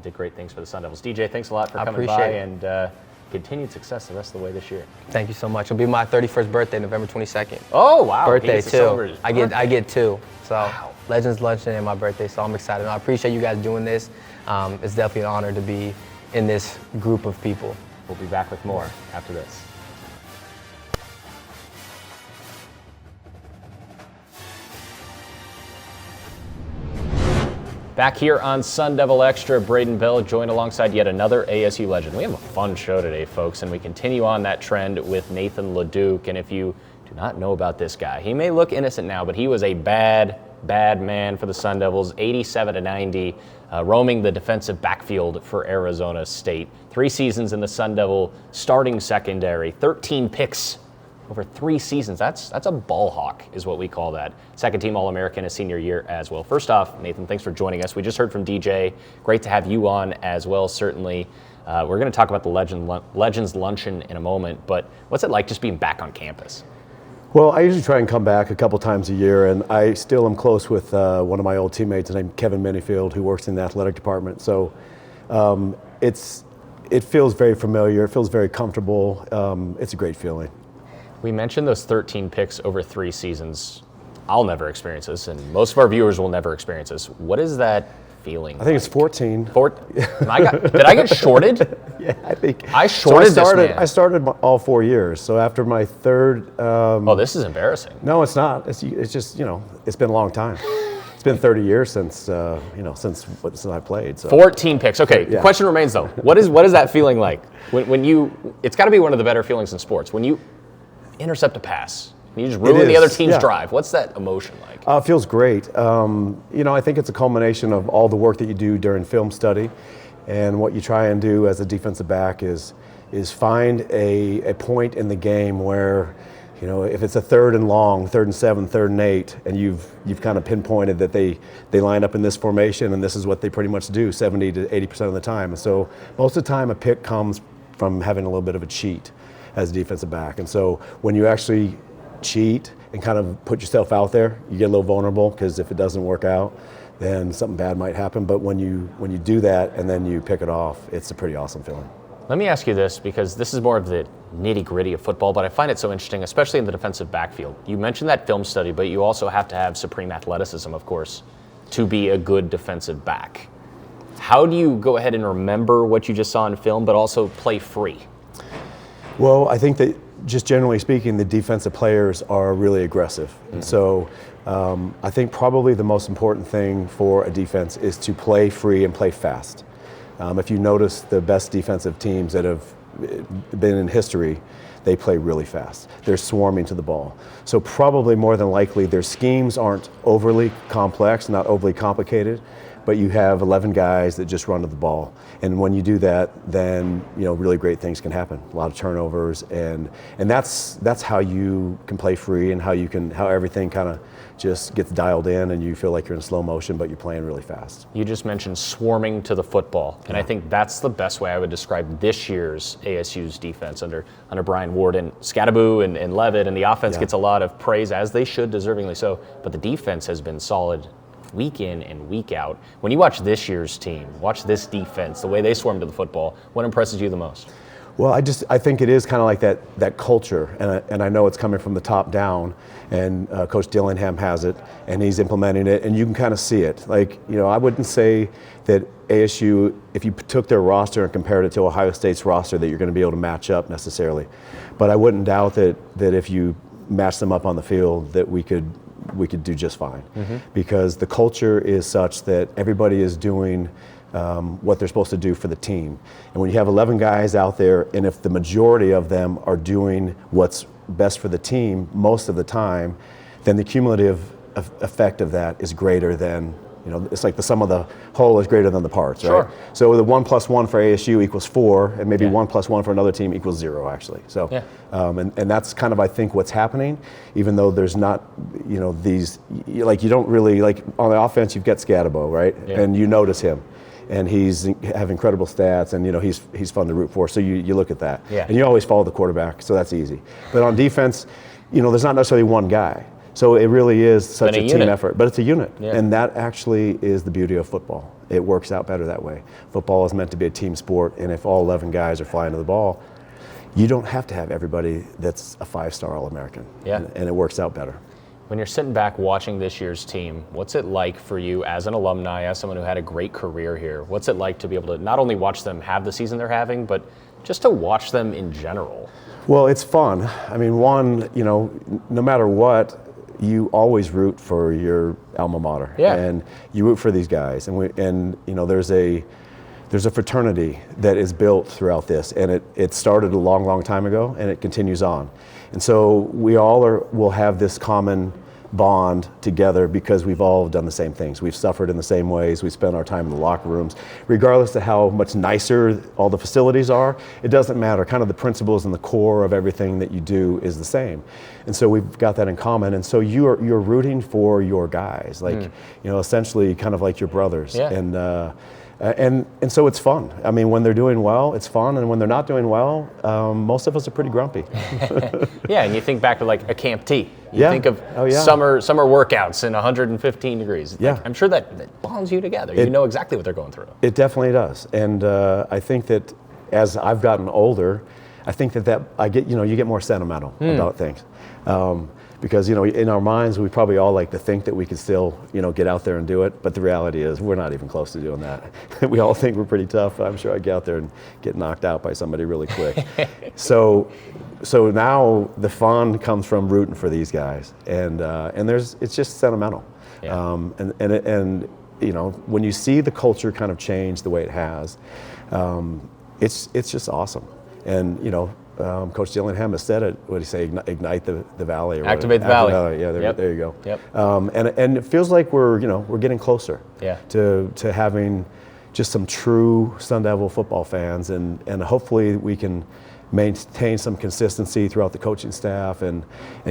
did great things for the Sun Devils. DJ, thanks a lot for coming by and continued success the rest of the way this year. Thank you so much. It'll be my 31st birthday, November 22nd. Oh, wow. Birthday, too. I Birthday. get two. So Legends Luncheon and my birthday, so I'm excited. And I appreciate you guys doing this. It's definitely an honor to be in this group of people. We'll be back with more after this. Back here on Sun Devil Extra, Braiden Bell joined alongside yet another ASU legend. We have a fun show today, folks, and we continue on that trend with Nathan LaDuke. And if you do not know about this guy, he may look innocent now, but he was a bad man for the Sun Devils, 87-90, roaming the defensive backfield for Arizona State. 3 seasons in the Sun Devil starting secondary, 13 picks over 3 seasons. That's a ball hawk is what we call that. Second team All-American his senior year as well. First off, Nathan, thanks for joining us. We just heard from DJ. Great to have you on as well, certainly. We're going to talk about the Legends Luncheon in a moment, but what's it like just being back on campus? Well, I usually try and come back a couple times a year, and I still am close with one of my old teammates named Kevin Minifield, who works in the athletic department. So it feels very familiar. It feels very comfortable. It's a great feeling. We mentioned those 13 picks over 3 seasons. I'll never experience this, and most of our viewers will never experience this. What is that feeling? I think it's 14. Did I get shorted? Yeah, I think. I shorted this man. I started all 4 years. So after my third. Oh, this is embarrassing. No, it's not. It's just, you know, it's been a long time. It's been 30 years since since I played. So. 14 picks. Okay, Yeah. The question remains though. What is that feeling like when you? It's got to be one of the better feelings in sports when you intercept a pass. You just ruin the other team's drive. What's that emotion like? It feels great. You know, I think it's a culmination of all the work that you do during film study, and what you try and do as a defensive back is find a point in the game where, you know, if it's a 3rd and long, 3rd and 7, 3rd and 8, and you've kind of pinpointed that they line up in this formation and this is what they pretty much do 70 to 80% of the time. And so most of the time a pick comes from having a little bit of a cheat as a defensive back. And so when you actually cheat and kind of put yourself out there, you get a little vulnerable because if it doesn't work out, then something bad might happen. But when you do that and then you pick it off, it's a pretty awesome feeling. Let me ask you this, because this is more of the nitty-gritty of football, but I find it so interesting, especially in the defensive backfield. You mentioned that film study, but you also have to have supreme athleticism, of course, to be a good defensive back. How do you go ahead and remember what you just saw in film, but also play free? Well, I think that just generally speaking, the defensive players are really aggressive. And so I think probably the most important thing for a defense is to play free and play fast. If you notice the best defensive teams that have been in history, they play really fast. They're swarming to the ball. So probably more than likely their schemes aren't overly complex, not overly complicated, but you have 11 guys that just run to the ball. And when you do that, then really great things can happen. A lot of turnovers, and that's how you can play free, and how everything kind of just gets dialed in, and you feel like you're in slow motion, but you're playing really fast. You just mentioned swarming to the football, and I think that's the best way I would describe this year's ASU's defense under Brian Warden. Scadaboo and Levitt, and the offense gets a lot of praise, as they should, deservingly so, but the defense has been solid week in and week out. When you watch this year's team, watch this defense, the way they swarm to the football, what impresses you the most? Well, I think it is kind of like that culture, and I know it's coming from the top down, and Coach Dillingham has it, and he's implementing it, and you can kind of see it. Like, I wouldn't say that ASU, if you took their roster and compared it to Ohio State's roster, that you're going to be able to match up necessarily, but I wouldn't doubt that if you match them up on the field, that we could do just fine, because the culture is such that everybody is doing what they're supposed to do for the team. And when you have 11 guys out there, and if the majority of them are doing what's best for the team most of the time, then the cumulative effect of that is greater than, it's like the sum of the whole is greater than the parts, right? Sure. So the 1 + 1 for ASU equals 4, and maybe 1 + 1 for another team equals 0, actually. So, and that's kind of, I think, what's happening, even though there's not, these, like, you don't really, like, on the offense, you've got Scadabo, right? Yeah. And you notice him, and he's have incredible stats, and he's fun to root for. So you look at that, and you always follow the quarterback, so that's easy. But on defense, there's not necessarily one guy. So it really is such a team effort, but it's a unit, and that actually is the beauty of football. It works out better that way. Football is meant to be a team sport, and if all 11 guys are flying to the ball, you don't have to have everybody that's a 5-star All-American, and it works out better. When you're sitting back watching this year's team, what's it like for you as an alumni, as someone who had a great career here? What's it like to be able to not only watch them have the season they're having, but just to watch them in general? Well, it's fun. I mean, no matter what, you always root for your alma mater, and you root for these guys, and there's a fraternity that is built throughout this, and it started a long time ago, and it continues on, and so we all will have this common bond together because we've all done the same things. We've suffered in the same ways. We spent our time in the locker rooms. Regardless of how much nicer all the facilities are, it doesn't matter. Kind of the principles and the core of everything that you do is the same. And so we've got that in common. And so you're rooting for your guys, like, essentially kind of like your brothers. And so it's fun. I mean, when they're doing well, it's fun, and when they're not doing well, most of us are pretty grumpy. And you think back to like a Camp T. You think of summer workouts in 115 degrees. Like, I'm sure that bonds you together. You know exactly what they're going through. It definitely does, and I think that as I've gotten older, I think that I get you get more sentimental about things. Because in our minds we probably all like to think that we can still get out there and do it, but the reality is we're not even close to doing that. We all think we're pretty tough. I'm sure I get out there and get knocked out by somebody really quick. So now the fun comes from rooting for these guys, and it's just sentimental. And when you see the culture kind of change the way it has, it's just awesome. And Coach Dillingham has said it. What did he say? Ignite the valley. Or Activate the valley. Yeah, there you go. Yep. And it feels like we're getting closer. Yeah. To having just some true Sun Devil football fans, and hopefully we can maintain some consistency throughout the coaching staff, and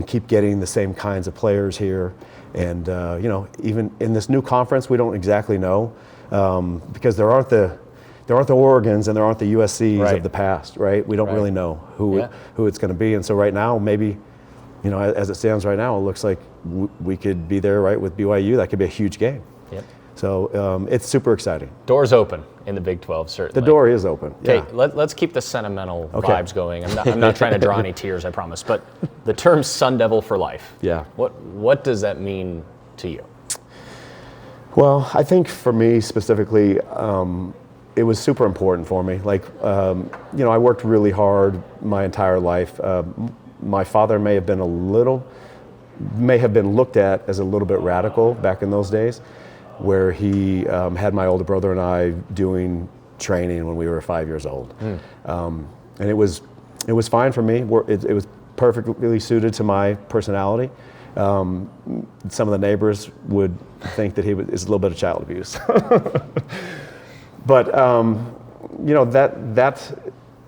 keep getting the same kinds of players here. And even in this new conference, we don't exactly know, because there aren't the Oregons and there aren't the USCs of the past, right? We don't really know who it's going to be, and so right now, maybe, as it stands right now, it looks like we could be there, right, with BYU. That could be a huge game. Yep. So it's super exciting. Doors open in the Big 12, certainly. The door is open. Okay, Yeah. let's keep the sentimental vibes going. I'm not trying to draw any tears, I promise. But the term Sun Devil for life. Yeah. What does that mean to you? Well, I think for me specifically, it was super important for me. Like, I worked really hard my entire life. My father may have been looked at as a little bit radical back in those days, where he had my older brother and I doing training when we were 5 years old. And it was fine for me. It was perfectly suited to my personality. Some of the neighbors would think that is a little bit of child abuse. But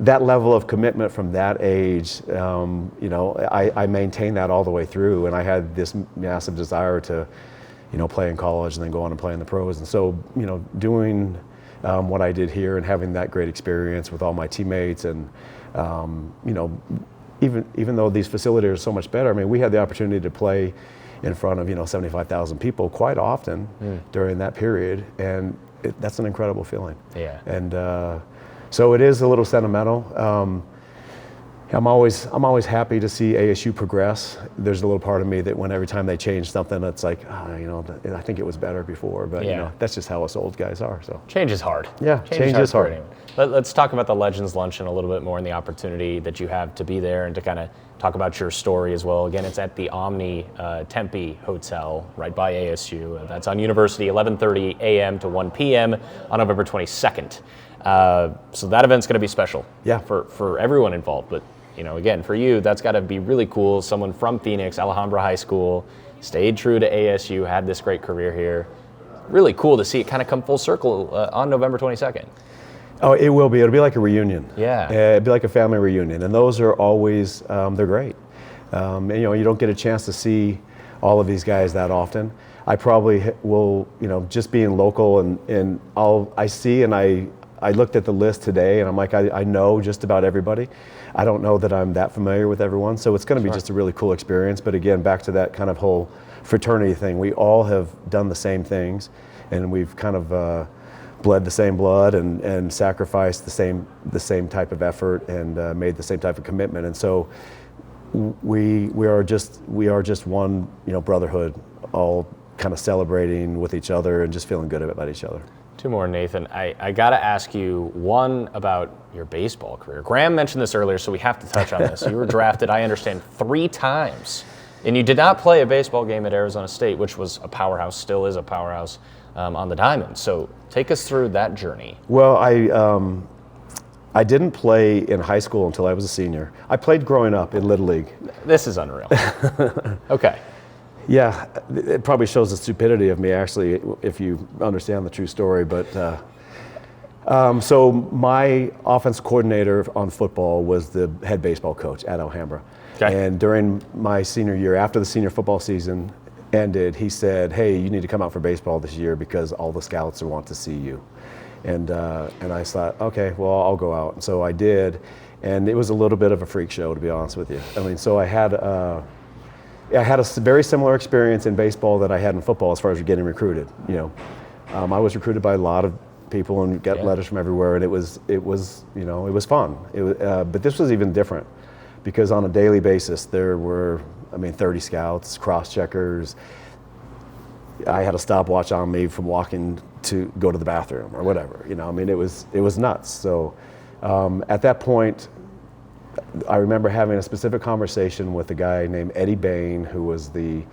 that level of commitment from that age, I maintained that all the way through, and I had this massive desire to, play in college and then go on and play in the pros. And so, doing what I did here and having that great experience with all my teammates, and even though these facilities are so much better, I mean, we had the opportunity to play in front of 75,000 people quite often during that period, and that's an incredible feeling. Yeah. And so it is a little sentimental. I'm always happy to see ASU progress. There's a little part of me that every time they change something, it's like, I think it was better before, but that's just how us old guys are. So change is hard. Yeah, change is hard. Let's talk about the Legends Luncheon a little bit more and the opportunity that you have to be there and to kind of talk about your story as well. Again, it's at the Omni Tempe Hotel right by ASU. That's on University, 11:30 a.m. to 1 p.m. on November 22nd. So that event's going to be special for everyone involved. But again, for you, that's got to be really cool. Someone from Phoenix, Alhambra High School, stayed true to ASU, had this great career here. Really cool to see it kind of come full circle on November 22nd. Oh, it will be. It'll be like a reunion. Yeah. It'll be like a family reunion. And those are always, they're great. And, you don't get a chance to see all of these guys that often. I probably will, just being local and I looked at the list today and I'm like, I know just about everybody. I don't know that I'm that familiar with everyone. So it's going to be just a really cool experience. But again, back to that kind of whole fraternity thing. We all have done the same things, and we've kind of bled the same blood and sacrificed the same type of effort and made the same type of commitment. And so we are just one, brotherhood, all kind of celebrating with each other and just feeling good about each other. Two more, Nathan. I got to ask you one about your baseball career. Graham mentioned this earlier, so we have to touch on this. You were drafted, I understand, 3 times, and you did not play a baseball game at Arizona State, which was a powerhouse, still is a powerhouse on the diamond. So take us through that journey. Well, I didn't play in high school until I was a senior. I played growing up in Little League. This is unreal. Okay. Yeah, it probably shows the stupidity of me, actually, if you understand the true story. But so my offense coordinator on football was the head baseball coach at Alhambra. Okay. And during my senior year, after the senior football season ended, he said, "Hey, you need to come out for baseball this year because all the scouts want to see you." And I thought, okay, well, I'll go out. And so I did, and it was a little bit of a freak show, to be honest with you. I mean, so I had a very similar experience in baseball that I had in football as far as getting recruited. I was recruited by a lot of people and got letters from everywhere, and it was fun. But this was even different because on a daily basis there were 30 scouts, cross checkers. I had a stopwatch on me from walking to go to the bathroom or whatever. It was nuts. So at that point, I remember having a specific conversation with a guy named Eddie Bain, who was the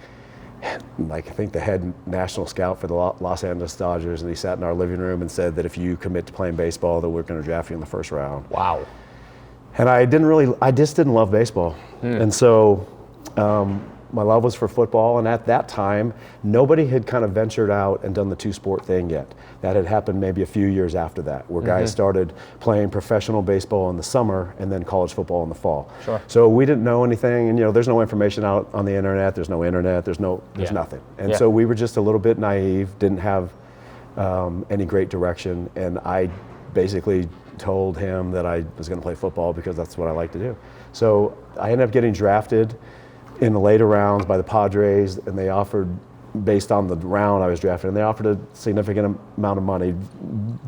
head national scout for the Los Angeles Dodgers, and he sat in our living room and said that if you commit to playing baseball, that we're going to draft you in the first round. Wow. And I just didn't love baseball. And so my love was for football, and at that time, nobody had kind of ventured out and done the two-sport thing yet. That had happened maybe a few years after that, where guys started playing professional baseball in the summer and then college football in the fall. Sure. So we didn't know anything, and there's no information out on the internet. There's no internet. There's nothing. And so we were just a little bit naive, didn't have any great direction, and I basically told him that I was going to play football because that's what I like to do. So I ended up getting drafted in the later rounds by the Padres, and they offered based on the round I was drafted, and they offered a significant amount of money,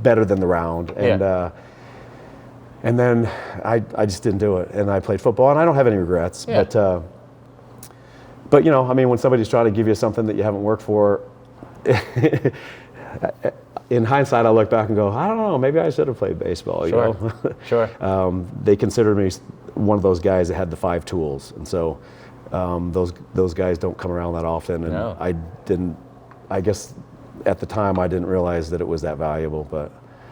better than the round. And then I just didn't do it, and I played football, and I don't have any regrets. Yeah. But you know, I mean, when somebody's trying to give you something that you haven't worked for, in hindsight, I look back and go, I don't know, maybe I should have played baseball. You know? Sure. They considered me one of those guys that had the 5 tools, and so those guys don't come around that often. And No. I didn't. I guess at the time I didn't realize that it was that valuable, but.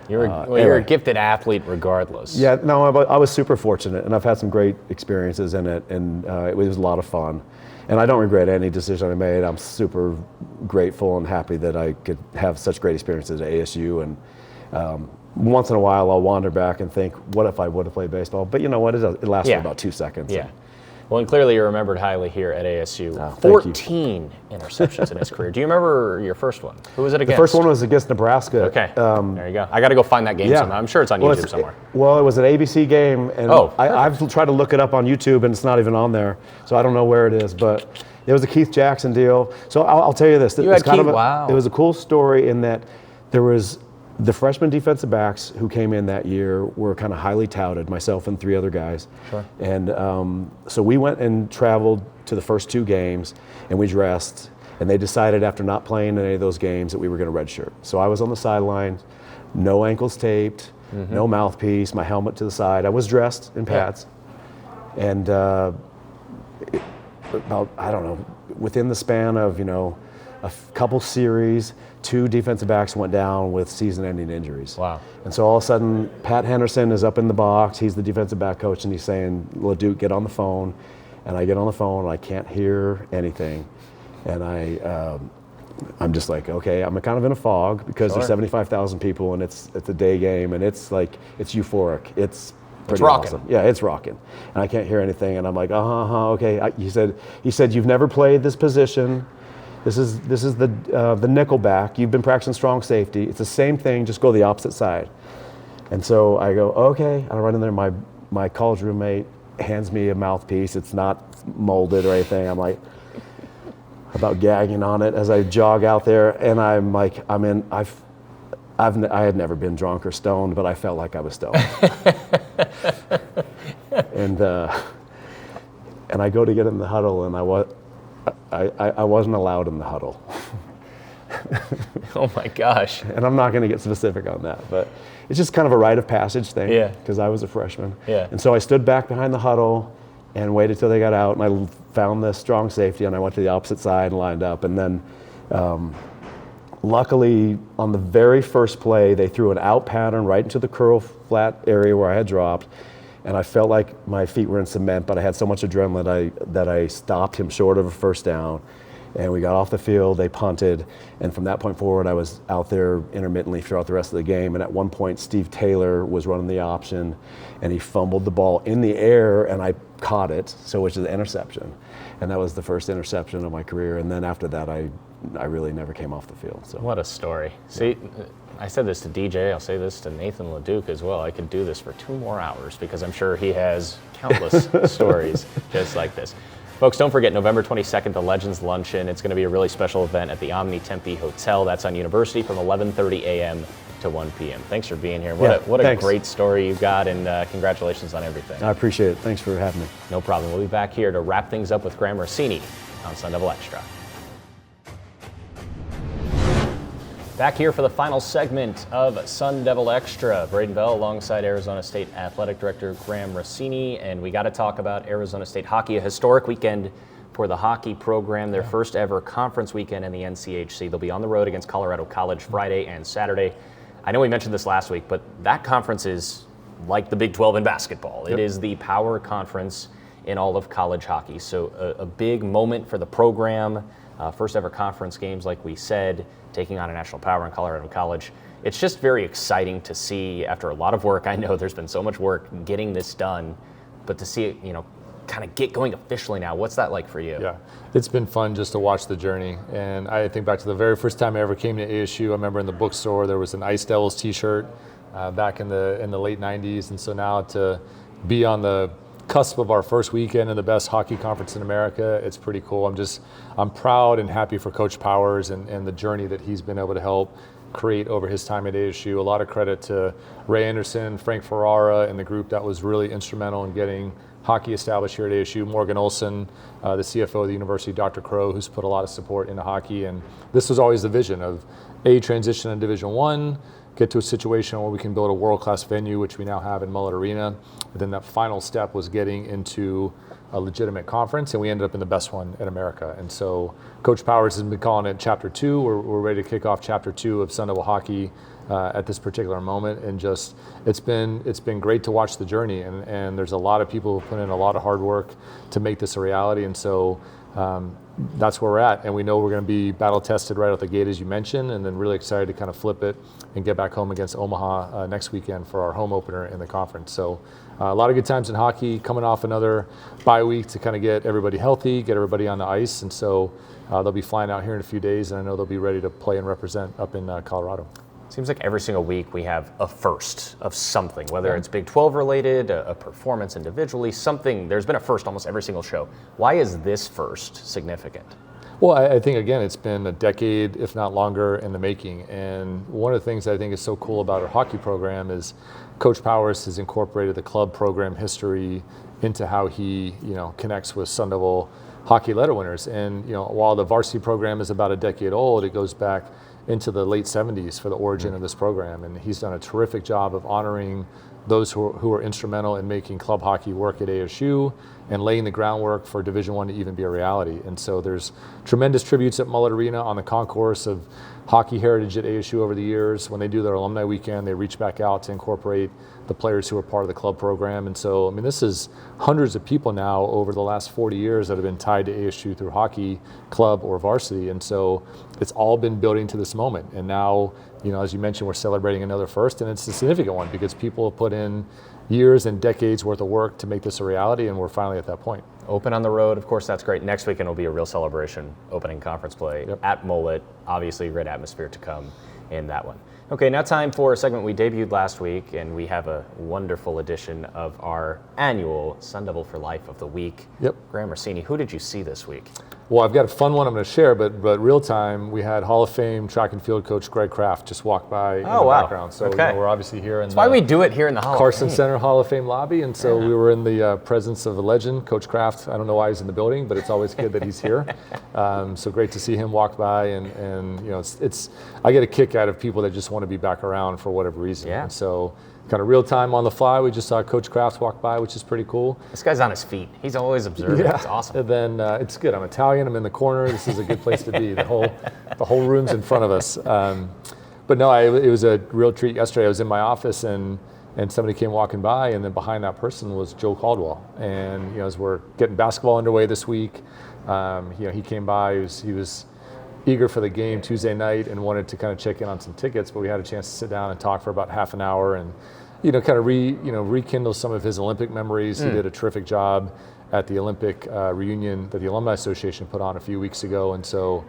You're Anyway. a gifted athlete regardless. Yeah, no, I was super fortunate, and I've had some great experiences in it, and it was a lot of fun. And I don't regret any decision I made. I'm super grateful and happy that I could have such great experiences at ASU. And once in a while, I'll wander back and think, what if I would have played baseball? But you know what? It lasts for about 2 seconds. Yeah. Well, and clearly you're remembered highly here at ASU. Thank 14 interceptions in his career. Do you remember your first one? Who was it against? The first one was against Nebraska. Okay. There you go. I got to go find that game somehow. I'm sure it's on YouTube somewhere. Well, it was an ABC game, and I've tried to look it up on YouTube, and it's not even on there, so I don't know where it is. But it was a Keith Jackson deal. So I'll tell you this. You had Keith, It was a cool story in that there was the freshman defensive backs who came in that year were kind of highly touted, myself and 3 other guys. Sure. And so we went and traveled to the first 2 games, and we dressed. And they decided after not playing in any of those games that we were going to redshirt. So I was on the sideline, no ankles taped, no mouthpiece, my helmet to the side. I was dressed in pads. And about, I don't know, within the span of, a couple series, 2 defensive backs went down with season-ending injuries. Wow. And so all of a sudden, Pat Henderson is up in the box. He's the defensive back coach, and he's saying, LaDuke, get on the phone. And I get on the phone, and I can't hear anything. And I'm just like, okay, I'm kind of in a fog because there's 75,000 people, and it's a day game, and it's euphoric. It's pretty rocking. awesome. Yeah, it's rocking. And I can't hear anything, and I'm like, okay. He said, you've never played this position. This is the nickel back. You've been practicing strong safety. It's the same thing, just go the opposite side. And so I go, okay. I run in there. My college roommate hands me a mouthpiece. It's not molded or anything. I'm like, about gagging on it as I jog out there, and I'm like, I had never been drunk or stoned, but I felt like I was stoned. and I go to get in the huddle, and I wasn't allowed in the huddle. Oh my gosh. And I'm not going to get specific on that, but it's just kind of a rite of passage thing. Yeah. Because I was a freshman. Yeah. And so I stood back behind the huddle and waited till they got out, and I found the strong safety, and I went to the opposite side and lined up. And then luckily, on the very first play, they threw an out pattern right into the curl flat area where I had dropped, and I felt like my feet were in cement, but I had so much adrenaline that I stopped him short of a first down. And we got off the field, they punted, and from that point forward, I was out there intermittently throughout the rest of the game. And at one point, Steve Taylor was running the option, and he fumbled the ball in the air, and I caught it, which is an interception. And that was the first interception of my career. And then after that, I really never came off the field. So what a story. See, I said this to DJ, I'll say this to Nathan LaDuke as well. I could do this for 2 more hours because I'm sure he has countless stories just like this. Folks, don't forget November 22nd, the Legends Luncheon. It's going to be a really special event at the Omni Tempe Hotel. That's on University from 11:30 a.m. to 1 p.m. Thanks for being here. What a great story you've got, and congratulations on everything. I appreciate it. Thanks for having me. No problem. We'll be back here to wrap things up with Graham Rossini on Sun Devil Extra. Back here for the final segment of Sun Devil Extra. Braiden Bell alongside Arizona State Athletic Director Graham Rossini, and we got to talk about Arizona State hockey, a historic weekend for the hockey program, their first ever conference weekend in the NCHC. They'll be on the road against Colorado College Friday and Saturday. I know we mentioned this last week, but that conference is like the Big 12 in basketball. It is the power conference in all of college hockey. So a big moment for the program. First ever conference games, like we said, taking on a national power in Colorado College. It's just very exciting to see, after a lot of work. I know there's been so much work getting this done, but to see it, kind of get going officially now. What's that like for you? Yeah, it's been fun just to watch the journey. And I think back to the very first time I ever came to ASU. I remember in the bookstore there was an Ice Devils t-shirt back in the late 90s. And so now to be on the cusp of our first weekend in the best hockey conference in America. It's pretty cool. I'm proud and happy for Coach Powers and the journey that he's been able to help create over his time at ASU. A lot of credit to Ray Anderson, Frank Ferrara, and the group that was really instrumental in getting hockey established here at ASU. Morgan Olson, the CFO of the university, Dr. Crow, who's put a lot of support into hockey. And this was always the vision of transition in Division I, get to a situation where we can build a world-class venue, which we now have in Mullet Arena. And then that final step was getting into a legitimate conference, and we ended up in the best one in America. And so Coach Powers has been calling it Chapter 2. We're ready to kick off Chapter 2 of Sun Devil hockey at this particular moment. And just, it's been great to watch the journey. And there's a lot of people who put in a lot of hard work to make this a reality. And so that's where we're at, and we know we're going to be battle tested right out the gate, as you mentioned, and then really excited to kind of flip it and get back home against Omaha next weekend for our home opener in the conference. So a lot of good times in hockey, coming off another bye week to kind of get everybody healthy, get everybody on the ice, and so they'll be flying out here in a few days, and I know they'll be ready to play and represent up in Colorado. Seems like every single week we have a first of something, whether it's Big 12 related, a performance individually, something. There's been a first almost every single show. Why is this first significant? Well, I think, again, it's been a decade, if not longer, in the making. And one of the things I think is so cool about our hockey program is Coach Powers has incorporated the club program history into how he, connects with Sun Devil hockey letter winners. And, while the varsity program is about a decade old, it goes back into the late 70s for the origin of this program. And he's done a terrific job of honoring those who are instrumental in making club hockey work at ASU and laying the groundwork for Division I to even be a reality. And so there's tremendous tributes at Mullet Arena on the concourse of hockey heritage at ASU over the years. When they do their alumni weekend, they reach back out to incorporate the players who are part of the club program. And so, this is hundreds of people now over the last 40 years that have been tied to ASU through hockey, club, or varsity. And so it's all been building to this moment. And now, as you mentioned, we're celebrating another first, and it's a significant one because people have put in years and decades worth of work to make this a reality, and we're finally at that point. Open on the road, of course, that's great. Next weekend will be a real celebration, opening conference play at Mullet. Obviously, great atmosphere to come in that one. Okay, now time for a segment we debuted last week, and we have a wonderful edition of our annual Sun Devil for Life of the Week. Graham Rossini, who did you see this week? Well, I've got a fun one I'm going to share, but real time, we had Hall of Fame track and field coach Greg Kraft just walk by in the background. So we're obviously here in That's why we do it here in the Hall Carson of Fame. Center Hall of Fame lobby, and so we were in the presence of a legend, Coach Kraft. I don't know why he's in the building, but it's always good that he's here. So great to see him walk by, and it's I get a kick out of people that just want to be back around for whatever reason. And so kind of real time on the fly, we just saw Coach Kraft walk by, which is pretty cool. This guy's on his feet. He's always observing. It's awesome. And then it's good. I'm Italian. I'm in the corner. This is a good place to be. The whole room's in front of us. But no, it was a real treat yesterday. I was in my office and somebody came walking by, and then behind that person was Joe Caldwell. And as we're getting basketball underway this week, he came by. He was eager for the game Tuesday night and wanted to kind of check in on some tickets, but we had a chance to sit down and talk for about half an hour and kind of rekindle some of his Olympic memories. He did a terrific job at the Olympic reunion that the Alumni Association put on a few weeks ago, and so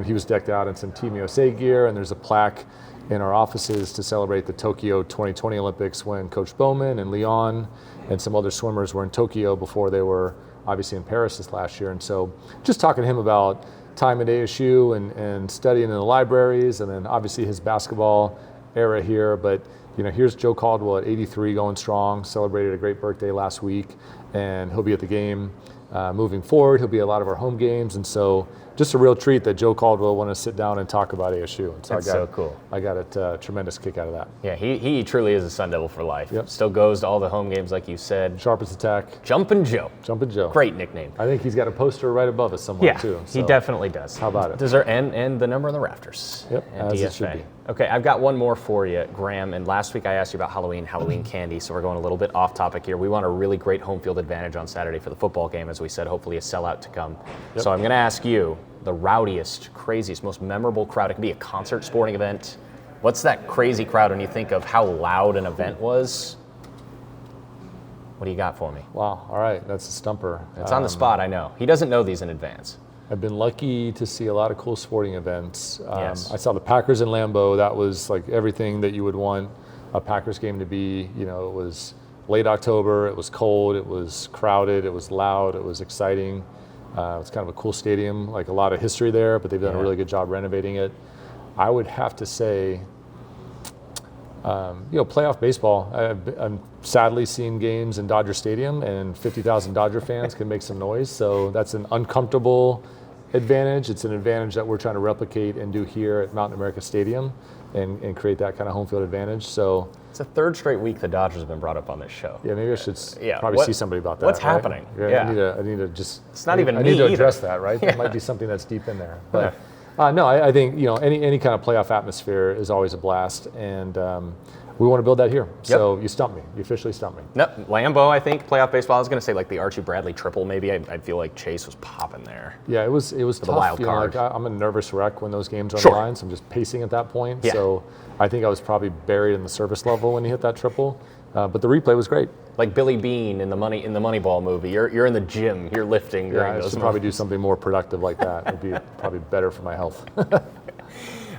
he was decked out in some Team USA gear, and there's a plaque in our offices to celebrate the Tokyo 2020 Olympics when Coach Bowman and Leon and some other swimmers were in Tokyo before they were obviously in Paris this last year. And so just talking to him about time at ASU and studying in the libraries, and then obviously his basketball era here. But here's Joe Caldwell at 83 going strong, celebrated a great birthday last week, and he'll be at the game moving forward. He'll be at a lot of our home games, and so just a real treat that Joe Caldwell wanted to sit down and talk about ASU. And so That's so cool. I got a tremendous kick out of that. Yeah, he truly is a Sun Devil for life. Still goes to all the home games, like you said. Sharpest attack. Jumpin' Joe. Jumpin' Joe. Great nickname. I think he's got a poster right above us somewhere too. So. He definitely does. How about it? And the number on the rafters. As DFA. it should be. Okay, I've got one more for you, Graham. And last week I asked you about Halloween candy, so we're going a little bit off topic here. We want a really great home field advantage on Saturday for the football game, as we said, hopefully a sellout to come. So I'm going to ask you, the rowdiest, craziest, most memorable crowd. It could be a concert, sporting event. What's that crazy crowd when you think of how loud an event was? What do you got for me? Wow, all right, that's a stumper. It's on the spot, I know. He doesn't know these in advance. I've been lucky to see a lot of cool sporting events. Yes. I saw the Packers in Lambeau. That was like everything that you would want a Packers game to be. It was late October. It was cold. It was crowded. It was loud. It was exciting. It's kind of a cool stadium, like a lot of history there, but they've done a really good job renovating it. I would have to say, playoff baseball. I'm sadly seeing games in Dodger Stadium, and 50,000 Dodger fans can make some noise. So that's an uncomfortable advantage. It's an advantage that we're trying to replicate and do here at Mountain America Stadium, and create that kind of home field advantage. So it's a third straight week the Dodgers have been brought up on this show. yeah, maybe I should probably see somebody about that. What's right? happening? Yeah, I need to just. It's not even I me need to either. address that, right? That might be something that's deep in there. But no, I think any kind of playoff atmosphere is always a blast, and we want to build that here. So you stumped me. You officially stumped me. No, Lambeau, I think, playoff baseball. I was going to say like the Archie Bradley triple maybe. I feel like Chase was popping there. Yeah, it was tough. the wild card. I'm a nervous wreck when those games are on Sure. the line, so I'm just pacing at that point. Yeah. So I think I was probably buried in the service level when he hit that triple. But the replay was great. Like Billy Bean in the Moneyball movie. You're in the gym. You're lifting Yeah, during I those should probably do moments. something more productive like that. It'd be probably better for my health.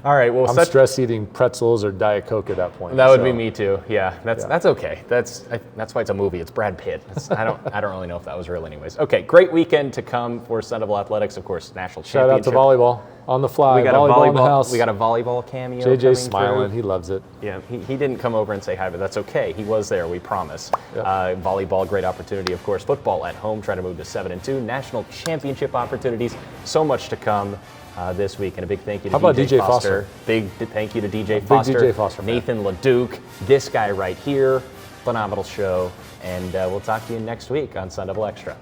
All right. Well, I'm stress eating pretzels or Diet Coke at that point. that would so. be me too. Yeah, that's okay. That's why it's a movie. It's Brad Pitt. I don't really know if that was real, anyways. Okay, great weekend to come for Sun Devil Athletics. Of course, national Shout out championship. to volleyball on the fly. We got volleyball a in the house. We got a volleyball cameo. JJ's coming smiling. through. He loves it. Yeah, he didn't come over and say hi, but that's okay. He was there, we promise. Yep. Volleyball, great opportunity, of course. Football at home, trying to move to 7-2. National championship opportunities, so much to come this week. And a big thank you to How about DJ Foster? Big thank you to DJ Foster. DJ Foster fan. Nathan LaDuke, this guy right here. Phenomenal show. And we'll talk to you next week on Sun Devil Extra.